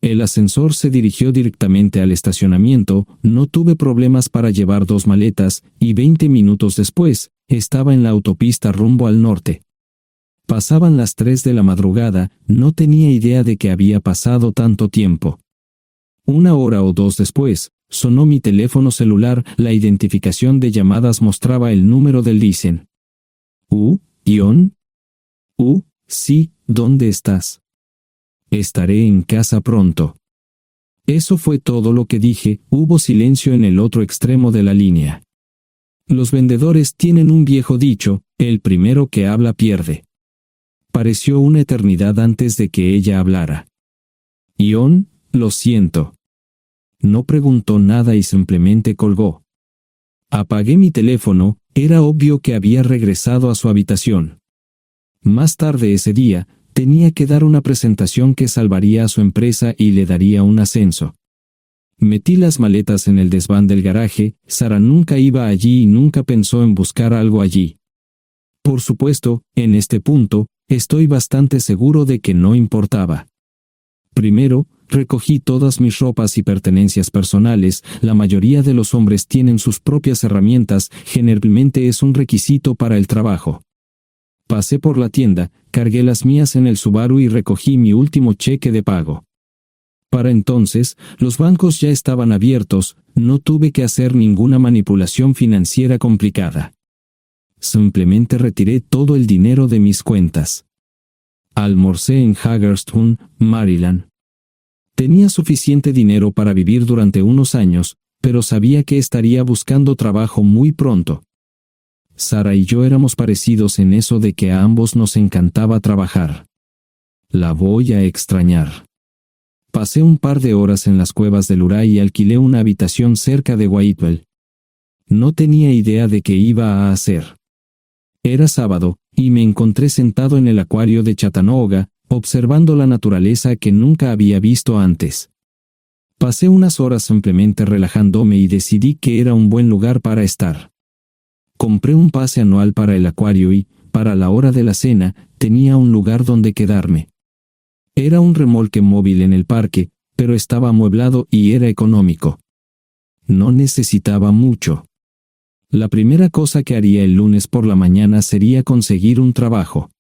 El ascensor se dirigió directamente al estacionamiento, no tuve problemas para llevar 2 maletas, y 20 minutos después, estaba en la autopista rumbo al norte. Pasaban las 3 de la madrugada, no tenía idea de que había pasado tanto tiempo. 1 hora o 2 después, sonó mi teléfono celular, la identificación de llamadas mostraba el número del Listen. ¿Ion? Sí, ¿dónde estás? Estaré en casa pronto. Eso fue todo lo que dije. Hubo silencio en el otro extremo de la línea. Los vendedores tienen un viejo dicho, el primero que habla pierde. Pareció una eternidad antes de que ella hablara. Ion, lo siento. No preguntó nada y simplemente colgó. Apagué mi teléfono, era obvio que había regresado a su habitación. Más tarde ese día, tenía que dar una presentación que salvaría a su empresa y le daría un ascenso. Metí las maletas en el desván del garaje. Sara nunca iba allí y nunca pensó en buscar algo allí. Por supuesto, en este punto, estoy bastante seguro de que no importaba. Primero, recogí todas mis ropas y pertenencias personales. La mayoría de los hombres tienen sus propias herramientas, generalmente es un requisito para el trabajo. Pasé por la tienda, cargué las mías en el Subaru y recogí mi último cheque de pago. Para entonces, los bancos ya estaban abiertos, no tuve que hacer ninguna manipulación financiera complicada. Simplemente retiré todo el dinero de mis cuentas. Almorcé en Hagerstown, Maryland. Tenía suficiente dinero para vivir durante unos años, pero sabía que estaría buscando trabajo muy pronto. Sara y yo éramos parecidos en eso de que a ambos nos encantaba trabajar. La voy a extrañar. Pasé un par de horas en las cuevas del Uray y alquilé una habitación cerca de Whitewell. No tenía idea de qué iba a hacer. Era sábado, y me encontré sentado en el acuario de Chattanooga, observando la naturaleza que nunca había visto antes. Pasé unas horas simplemente relajándome y decidí que era un buen lugar para estar. Compré un pase anual para el acuario y, para la hora de la cena, tenía un lugar donde quedarme. Era un remolque móvil en el parque, pero estaba amueblado y era económico. No necesitaba mucho. La primera cosa que haría el lunes por la mañana sería conseguir un trabajo.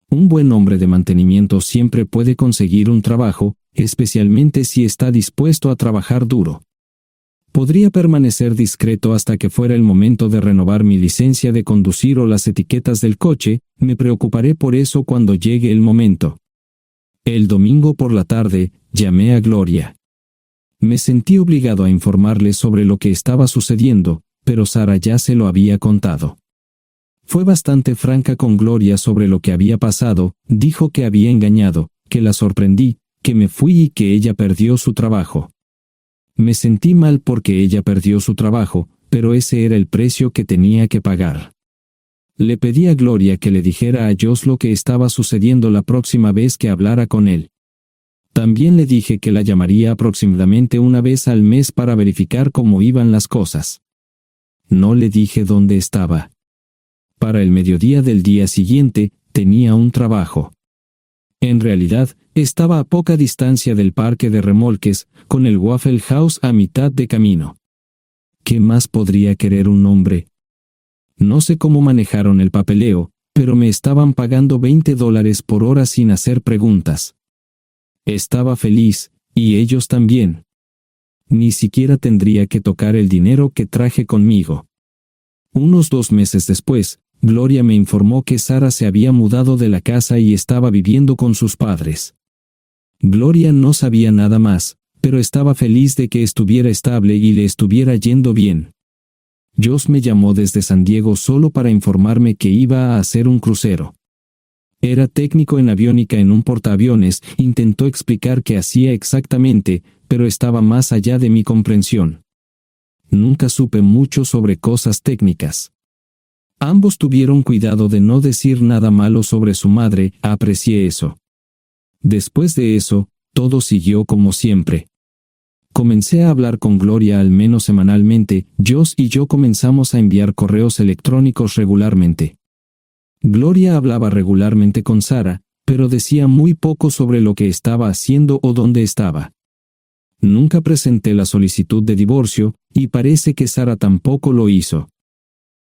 Un buen hombre de mantenimiento siempre puede conseguir un trabajo, especialmente si está dispuesto a trabajar duro. Podría permanecer discreto hasta que fuera el momento de renovar mi licencia de conducir o las etiquetas del coche, me preocuparé por eso cuando llegue el momento. El domingo por la tarde, llamé a Gloria. Me sentí obligado a informarle sobre lo que estaba sucediendo, pero Sara ya se lo había contado. Fue bastante franca con Gloria sobre lo que había pasado, dijo que había engañado, que la sorprendí, que me fui y que ella perdió su trabajo. Me sentí mal porque ella perdió su trabajo, pero ese era el precio que tenía que pagar. Le pedí a Gloria que le dijera a Josh lo que estaba sucediendo la próxima vez que hablara con él. También le dije que la llamaría aproximadamente una vez al mes para verificar cómo iban las cosas. No le dije dónde estaba. Para el mediodía del día siguiente, tenía un trabajo. En realidad, estaba a poca distancia del parque de remolques, con el Waffle House a mitad de camino. ¿Qué más podría querer un hombre? No sé cómo manejaron el papeleo, pero me estaban pagando $20 por hora sin hacer preguntas. Estaba feliz, y ellos también. Ni siquiera tendría que tocar el dinero que traje conmigo. Unos 2 meses después, Gloria me informó que Sara se había mudado de la casa y estaba viviendo con sus padres. Gloria no sabía nada más, pero estaba feliz de que estuviera estable y le estuviera yendo bien. Josh me llamó desde San Diego solo para informarme que iba a hacer un crucero. Era técnico en aviónica en un portaaviones, intentó explicar qué hacía exactamente, pero estaba más allá de mi comprensión. Nunca supe mucho sobre cosas técnicas. Ambos tuvieron cuidado de no decir nada malo sobre su madre, aprecié eso. Después de eso, todo siguió como siempre. Comencé a hablar con Gloria al menos semanalmente, Josh y yo comenzamos a enviar correos electrónicos regularmente. Gloria hablaba regularmente con Sara, pero decía muy poco sobre lo que estaba haciendo o dónde estaba. Nunca presenté la solicitud de divorcio, y parece que Sara tampoco lo hizo.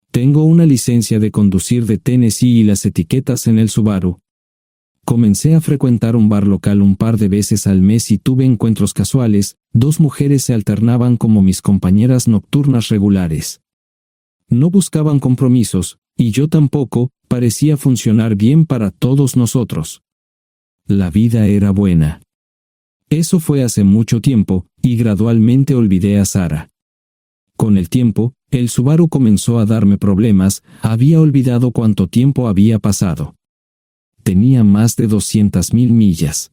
Tengo una licencia de conducir de Tennessee y las etiquetas en el Subaru. Comencé a frecuentar un bar local un par de veces al mes y tuve encuentros casuales, 2 mujeres se alternaban como mis compañeras nocturnas regulares. No buscaban compromisos, y yo tampoco, parecía funcionar bien para todos nosotros. La vida era buena. Eso fue hace mucho tiempo, y gradualmente olvidé a Sara. Con el tiempo, el Subaru comenzó a darme problemas, había olvidado cuánto tiempo había pasado. Tenía más de 200,000 millas.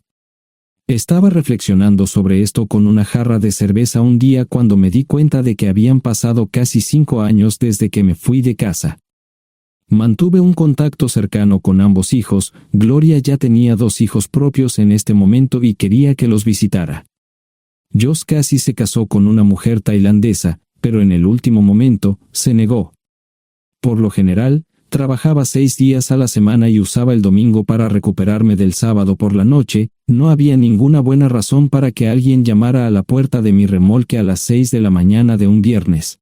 Estaba reflexionando sobre esto con una jarra de cerveza un día cuando me di cuenta de que habían pasado casi 5 años desde que me fui de casa. Mantuve un contacto cercano con ambos hijos, Gloria ya tenía 2 hijos propios en este momento y quería que los visitara. Josh casi se casó con una mujer tailandesa, pero en el último momento, se negó. Por lo general, trabajaba 6 días a la semana y usaba el domingo para recuperarme del sábado por la noche, no había ninguna buena razón para que alguien llamara a la puerta de mi remolque a las 6 de la mañana de un viernes.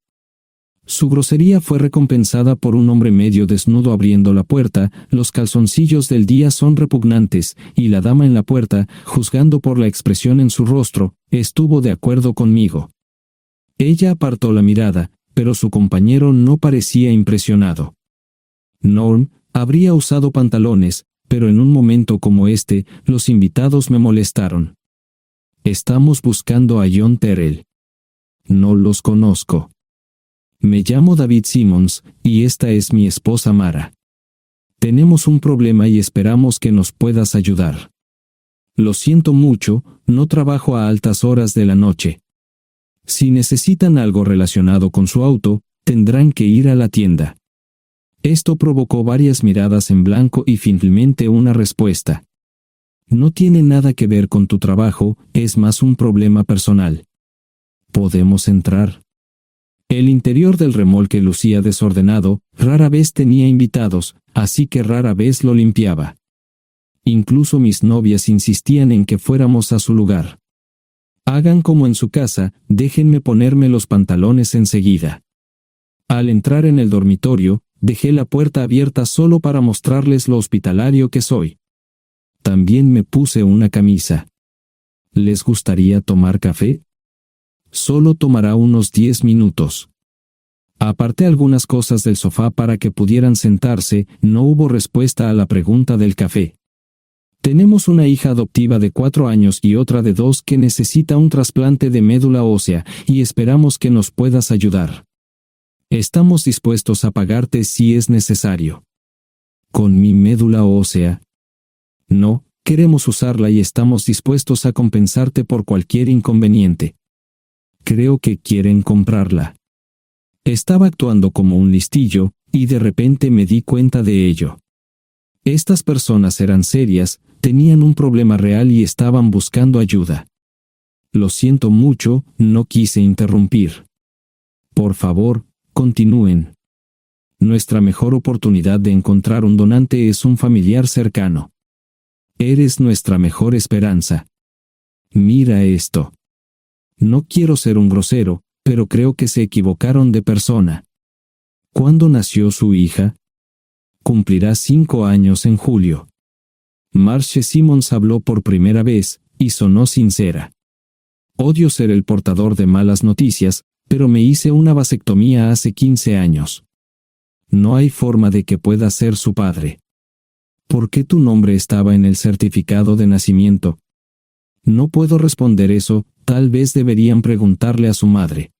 Su grosería fue recompensada por un hombre medio desnudo abriendo la puerta, los calzoncillos del día son repugnantes, y la dama en la puerta, juzgando por la expresión en su rostro, estuvo de acuerdo conmigo. Ella apartó la mirada, pero su compañero no parecía impresionado. Norm habría usado pantalones, pero en un momento como este, los invitados me molestaron. Estamos buscando a John Terrell. No los conozco. Me llamo David Simmons, y esta es mi esposa Mara. Tenemos un problema y esperamos que nos puedas ayudar. Lo siento mucho, no trabajo a altas horas de la noche. Si necesitan algo relacionado con su auto, tendrán que ir a la tienda. Esto provocó varias miradas en blanco y finalmente una respuesta. No tiene nada que ver con tu trabajo, es más un problema personal. ¿Podemos entrar? El interior del remolque lucía desordenado, rara vez tenía invitados, así que rara vez lo limpiaba. Incluso mis novias insistían en que fuéramos a su lugar. Hagan como en su casa, déjenme ponerme los pantalones enseguida. Al entrar en el dormitorio, dejé la puerta abierta solo para mostrarles lo hospitalario que soy. También me puse una camisa. ¿Les gustaría tomar café? Solo tomará unos 10 minutos. Aparté algunas cosas del sofá para que pudieran sentarse, no hubo respuesta a la pregunta del café. Tenemos una hija adoptiva de 4 años y otra de 2 que necesita un trasplante de médula ósea, y esperamos que nos puedas ayudar. Estamos dispuestos a pagarte si es necesario. ¿Con mi médula ósea? No, queremos usarla y estamos dispuestos a compensarte por cualquier inconveniente. Creo que quieren comprarla. Estaba actuando como un listillo, y de repente me di cuenta de ello. Estas personas eran serias, tenían un problema real y estaban buscando ayuda. Lo siento mucho, no quise interrumpir. Por favor, continúen. Nuestra mejor oportunidad de encontrar un donante es un familiar cercano. Eres nuestra mejor esperanza. Mira esto. No quiero ser un grosero, pero creo que se equivocaron de persona. ¿Cuándo nació su hija? Cumplirá 5 años en julio. Marche Simons habló por primera vez, y sonó sincera. Odio ser el portador de malas noticias, pero me hice una vasectomía hace 15 años. No hay forma de que pueda ser su padre. ¿Por qué tu nombre estaba en el certificado de nacimiento? No puedo responder eso, tal vez deberían preguntarle a su madre.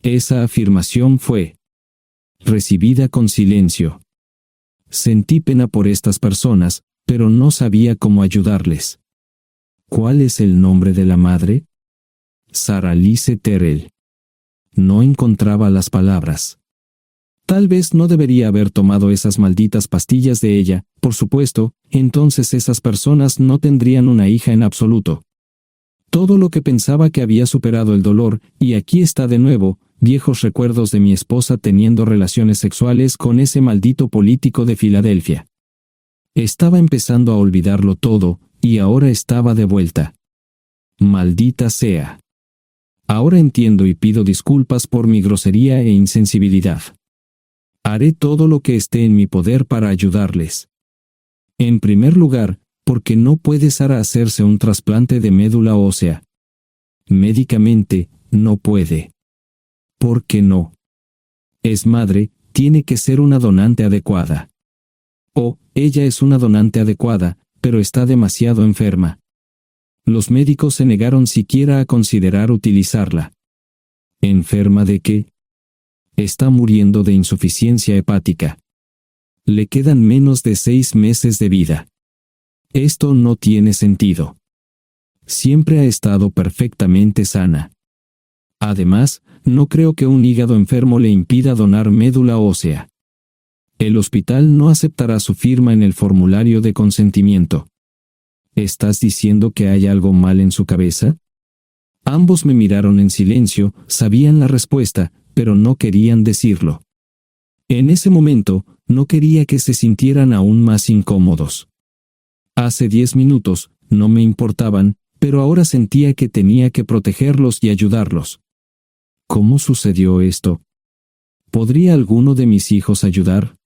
Esa afirmación fue recibida con silencio. Sentí pena por estas personas, pero no sabía cómo ayudarles. ¿Cuál es el nombre de la madre? Sarah Lise Terrell. No encontraba las palabras. Tal vez no debería haber tomado esas malditas pastillas de ella, por supuesto, entonces esas personas no tendrían una hija en absoluto. Todo lo que pensaba que había superado el dolor, y aquí está de nuevo, viejos recuerdos de mi esposa teniendo relaciones sexuales con ese maldito político de Filadelfia. Estaba empezando a olvidarlo todo, y ahora estaba de vuelta. Maldita sea. Ahora entiendo y pido disculpas por mi grosería e insensibilidad. Haré todo lo que esté en mi poder para ayudarles. En primer lugar, porque no puede Sara hacerse un trasplante de médula ósea. Médicamente, no puede. ¿Por qué no? Es madre, tiene que ser una donante adecuada. Oh, ella es una donante adecuada, pero está demasiado enferma. Los médicos se negaron siquiera a considerar utilizarla. ¿Enferma de qué? Está muriendo de insuficiencia hepática. Le quedan menos de 6 meses de vida. Esto no tiene sentido. Siempre ha estado perfectamente sana. Además, no creo que un hígado enfermo le impida donar médula ósea. El hospital no aceptará su firma en el formulario de consentimiento. ¿Estás diciendo que hay algo mal en su cabeza? Ambos me miraron en silencio, sabían la respuesta, pero no querían decirlo. En ese momento, no quería que se sintieran aún más incómodos. Hace 10 minutos, no me importaban, pero ahora sentía que tenía que protegerlos y ayudarlos. ¿Cómo sucedió esto? ¿Podría alguno de mis hijos ayudar?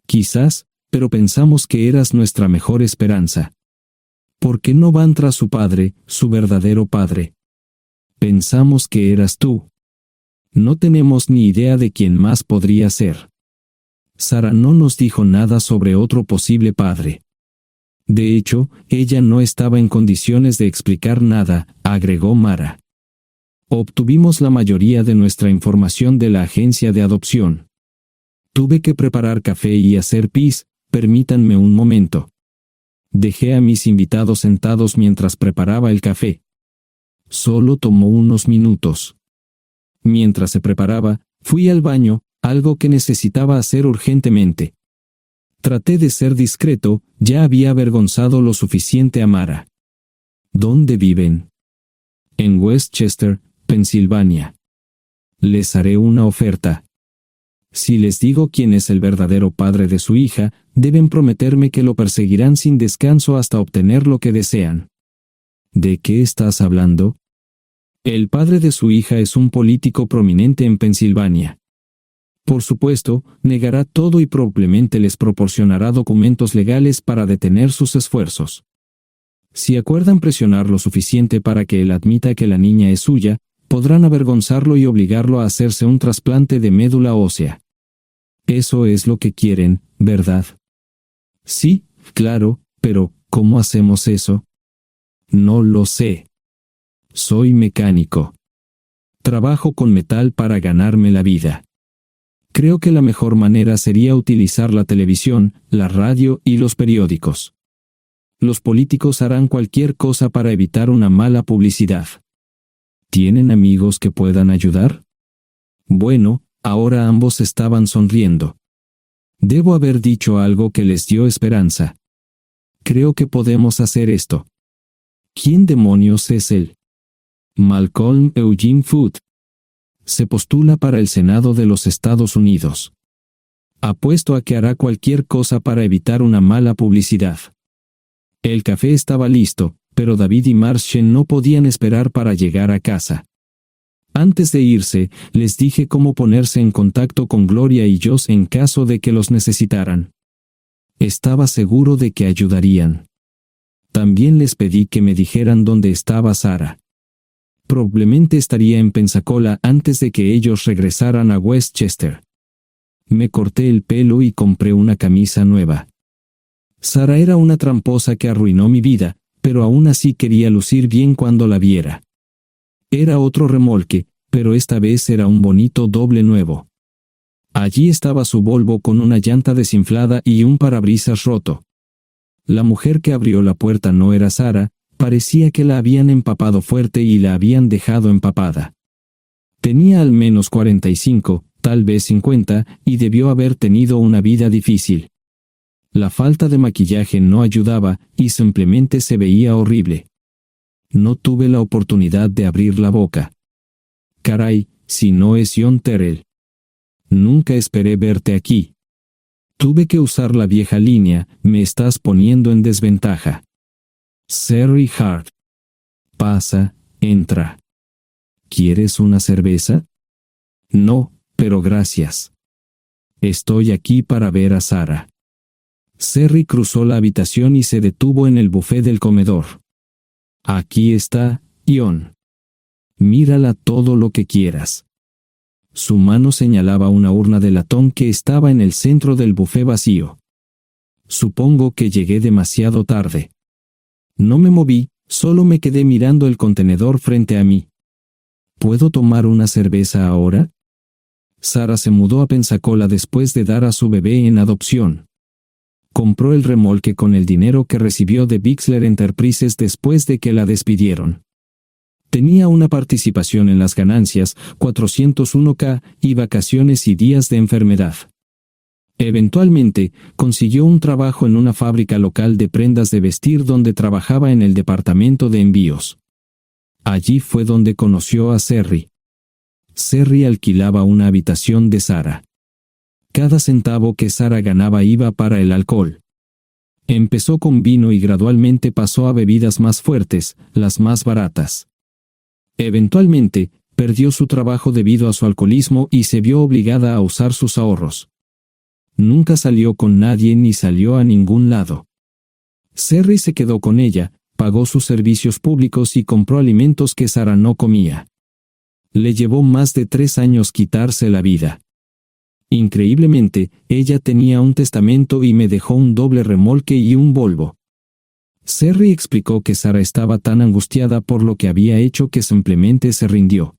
Quizás, pero pensamos que eras nuestra mejor esperanza. ¿Por qué no van tras su padre, su verdadero padre? Pensamos que eras tú. No tenemos ni idea de quién más podría ser. Sara no nos dijo nada sobre otro posible padre. De hecho, ella no estaba en condiciones de explicar nada, agregó Mara. Obtuvimos la mayoría de nuestra información de la agencia de adopción. Tuve que preparar café y hacer pis, permítanme un momento. Dejé a mis invitados sentados mientras preparaba el café. Solo tomó unos minutos. Mientras se preparaba, fui al baño, algo que necesitaba hacer urgentemente. Traté de ser discreto, ya había avergonzado lo suficiente a Mara. ¿Dónde viven? En Westchester, Pensilvania. Les haré una oferta. Si les digo quién es el verdadero padre de su hija, deben prometerme que lo perseguirán sin descanso hasta obtener lo que desean. ¿De qué estás hablando? El padre de su hija es un político prominente en Pensilvania. Por supuesto, negará todo y probablemente les proporcionará documentos legales para detener sus esfuerzos. Si acuerdan presionar lo suficiente para que él admita que la niña es suya, podrán avergonzarlo y obligarlo a hacerse un trasplante de médula ósea. Eso es lo que quieren, ¿verdad? Sí, claro, pero ¿cómo hacemos eso? No lo sé. Soy mecánico. Trabajo con metal para ganarme la vida. Creo que la mejor manera sería utilizar la televisión, la radio y los periódicos. Los políticos harán cualquier cosa para evitar una mala publicidad. ¿Tienen amigos que puedan ayudar? Bueno, ahora ambos estaban sonriendo. Debo haber dicho algo que les dio esperanza. Creo que podemos hacer esto. ¿Quién demonios es él? Malcolm Eugene Foote. Se postula para el Senado de los Estados Unidos. Apuesto a que hará cualquier cosa para evitar una mala publicidad. El café estaba listo, pero David y Marchen no podían esperar para llegar a casa. Antes de irse, les dije cómo ponerse en contacto con Gloria y Josh en caso de que los necesitaran. Estaba seguro de que ayudarían. También les pedí que me dijeran dónde estaba Sarah. Probablemente estaría en Pensacola antes de que ellos regresaran a Westchester. Me corté el pelo y compré una camisa nueva. Sarah era una tramposa que arruinó mi vida, pero aún así quería lucir bien cuando la viera. Era otro remolque, pero esta vez era un bonito doble nuevo. Allí estaba su Volvo con una llanta desinflada y un parabrisas roto. La mujer que abrió la puerta no era Sarah, parecía que la habían empapado fuerte y la habían dejado empapada. Tenía al menos 45, tal vez 50, y debió haber tenido una vida difícil. La falta de maquillaje no ayudaba, y simplemente se veía horrible. No tuve la oportunidad de abrir la boca. Caray, si no es John Terrell. Nunca esperé verte aquí. Tuve que usar la vieja línea, me estás poniendo en desventaja. Sherry Hart. Pasa, entra. ¿Quieres una cerveza? No, pero gracias. Estoy aquí para ver a Sarah. Sherry cruzó la habitación y se detuvo en el buffet del comedor. Aquí está, John. Mírala todo lo que quieras. Su mano señalaba una urna de latón que estaba en el centro del buffet vacío. Supongo que llegué demasiado tarde. No me moví, solo me quedé mirando el contenedor frente a mí. ¿Puedo tomar una cerveza ahora? Sarah se mudó a Pensacola después de dar a su bebé en adopción. Compró el remolque con el dinero que recibió de Bixler Enterprises después de que la despidieron. Tenía una participación en las ganancias, 401k, y vacaciones y días de enfermedad. Eventualmente, consiguió un trabajo en una fábrica local de prendas de vestir donde trabajaba en el departamento de envíos. Allí fue donde conoció a Sherry. Sherry alquilaba una habitación de Sarah. Cada centavo que Sarah ganaba iba para el alcohol. Empezó con vino y gradualmente pasó a bebidas más fuertes, las más baratas. Eventualmente, perdió su trabajo debido a su alcoholismo y se vio obligada a usar sus ahorros. Nunca salió con nadie ni salió a ningún lado. Sherry se quedó con ella, pagó sus servicios públicos y compró alimentos que Sarah no comía. Le llevó más de 3 años quitarse la vida. Increíblemente, ella tenía un testamento y me dejó un doble remolque y un Volvo. Sherry explicó que Sarah estaba tan angustiada por lo que había hecho que simplemente se rindió.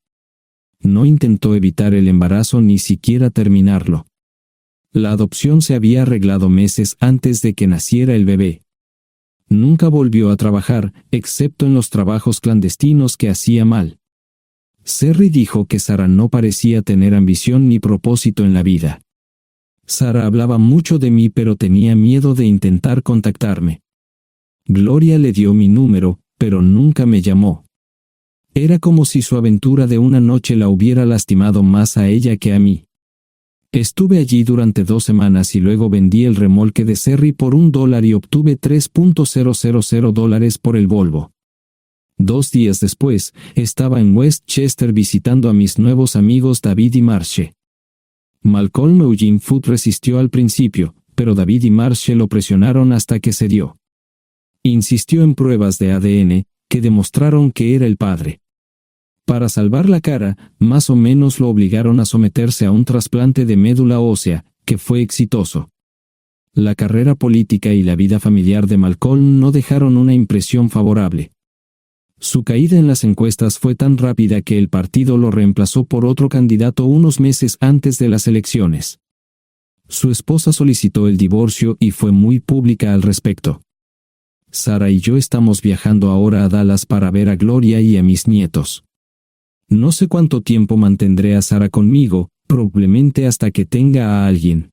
No intentó evitar el embarazo ni siquiera terminarlo. La adopción se había arreglado meses antes de que naciera el bebé. Nunca volvió a trabajar, excepto en los trabajos clandestinos que hacía mal. Sherry dijo que Sarah no parecía tener ambición ni propósito en la vida. Sarah hablaba mucho de mí pero tenía miedo de intentar contactarme. Gloria le dio mi número, pero nunca me llamó. Era como si su aventura de una noche la hubiera lastimado más a ella que a mí. Estuve allí durante 2 semanas y luego vendí el remolque de Cerry por $1 y obtuve $3,000 por el Volvo. 2 días después, estaba en Westchester visitando a mis nuevos amigos David y Marche. Malcolm Eugene Foote resistió al principio, pero David y Marche lo presionaron hasta que cedió. Insistió en pruebas de ADN, que demostraron que era el padre. Para salvar la cara, más o menos lo obligaron a someterse a un trasplante de médula ósea, que fue exitoso. La carrera política y la vida familiar de Malcolm no dejaron una impresión favorable. Su caída en las encuestas fue tan rápida que el partido lo reemplazó por otro candidato unos meses antes de las elecciones. Su esposa solicitó el divorcio y fue muy pública al respecto. Sara y yo estamos viajando ahora a Dallas para ver a Gloria y a mis nietos. No sé cuánto tiempo mantendré a Sara conmigo, probablemente hasta que tenga a alguien.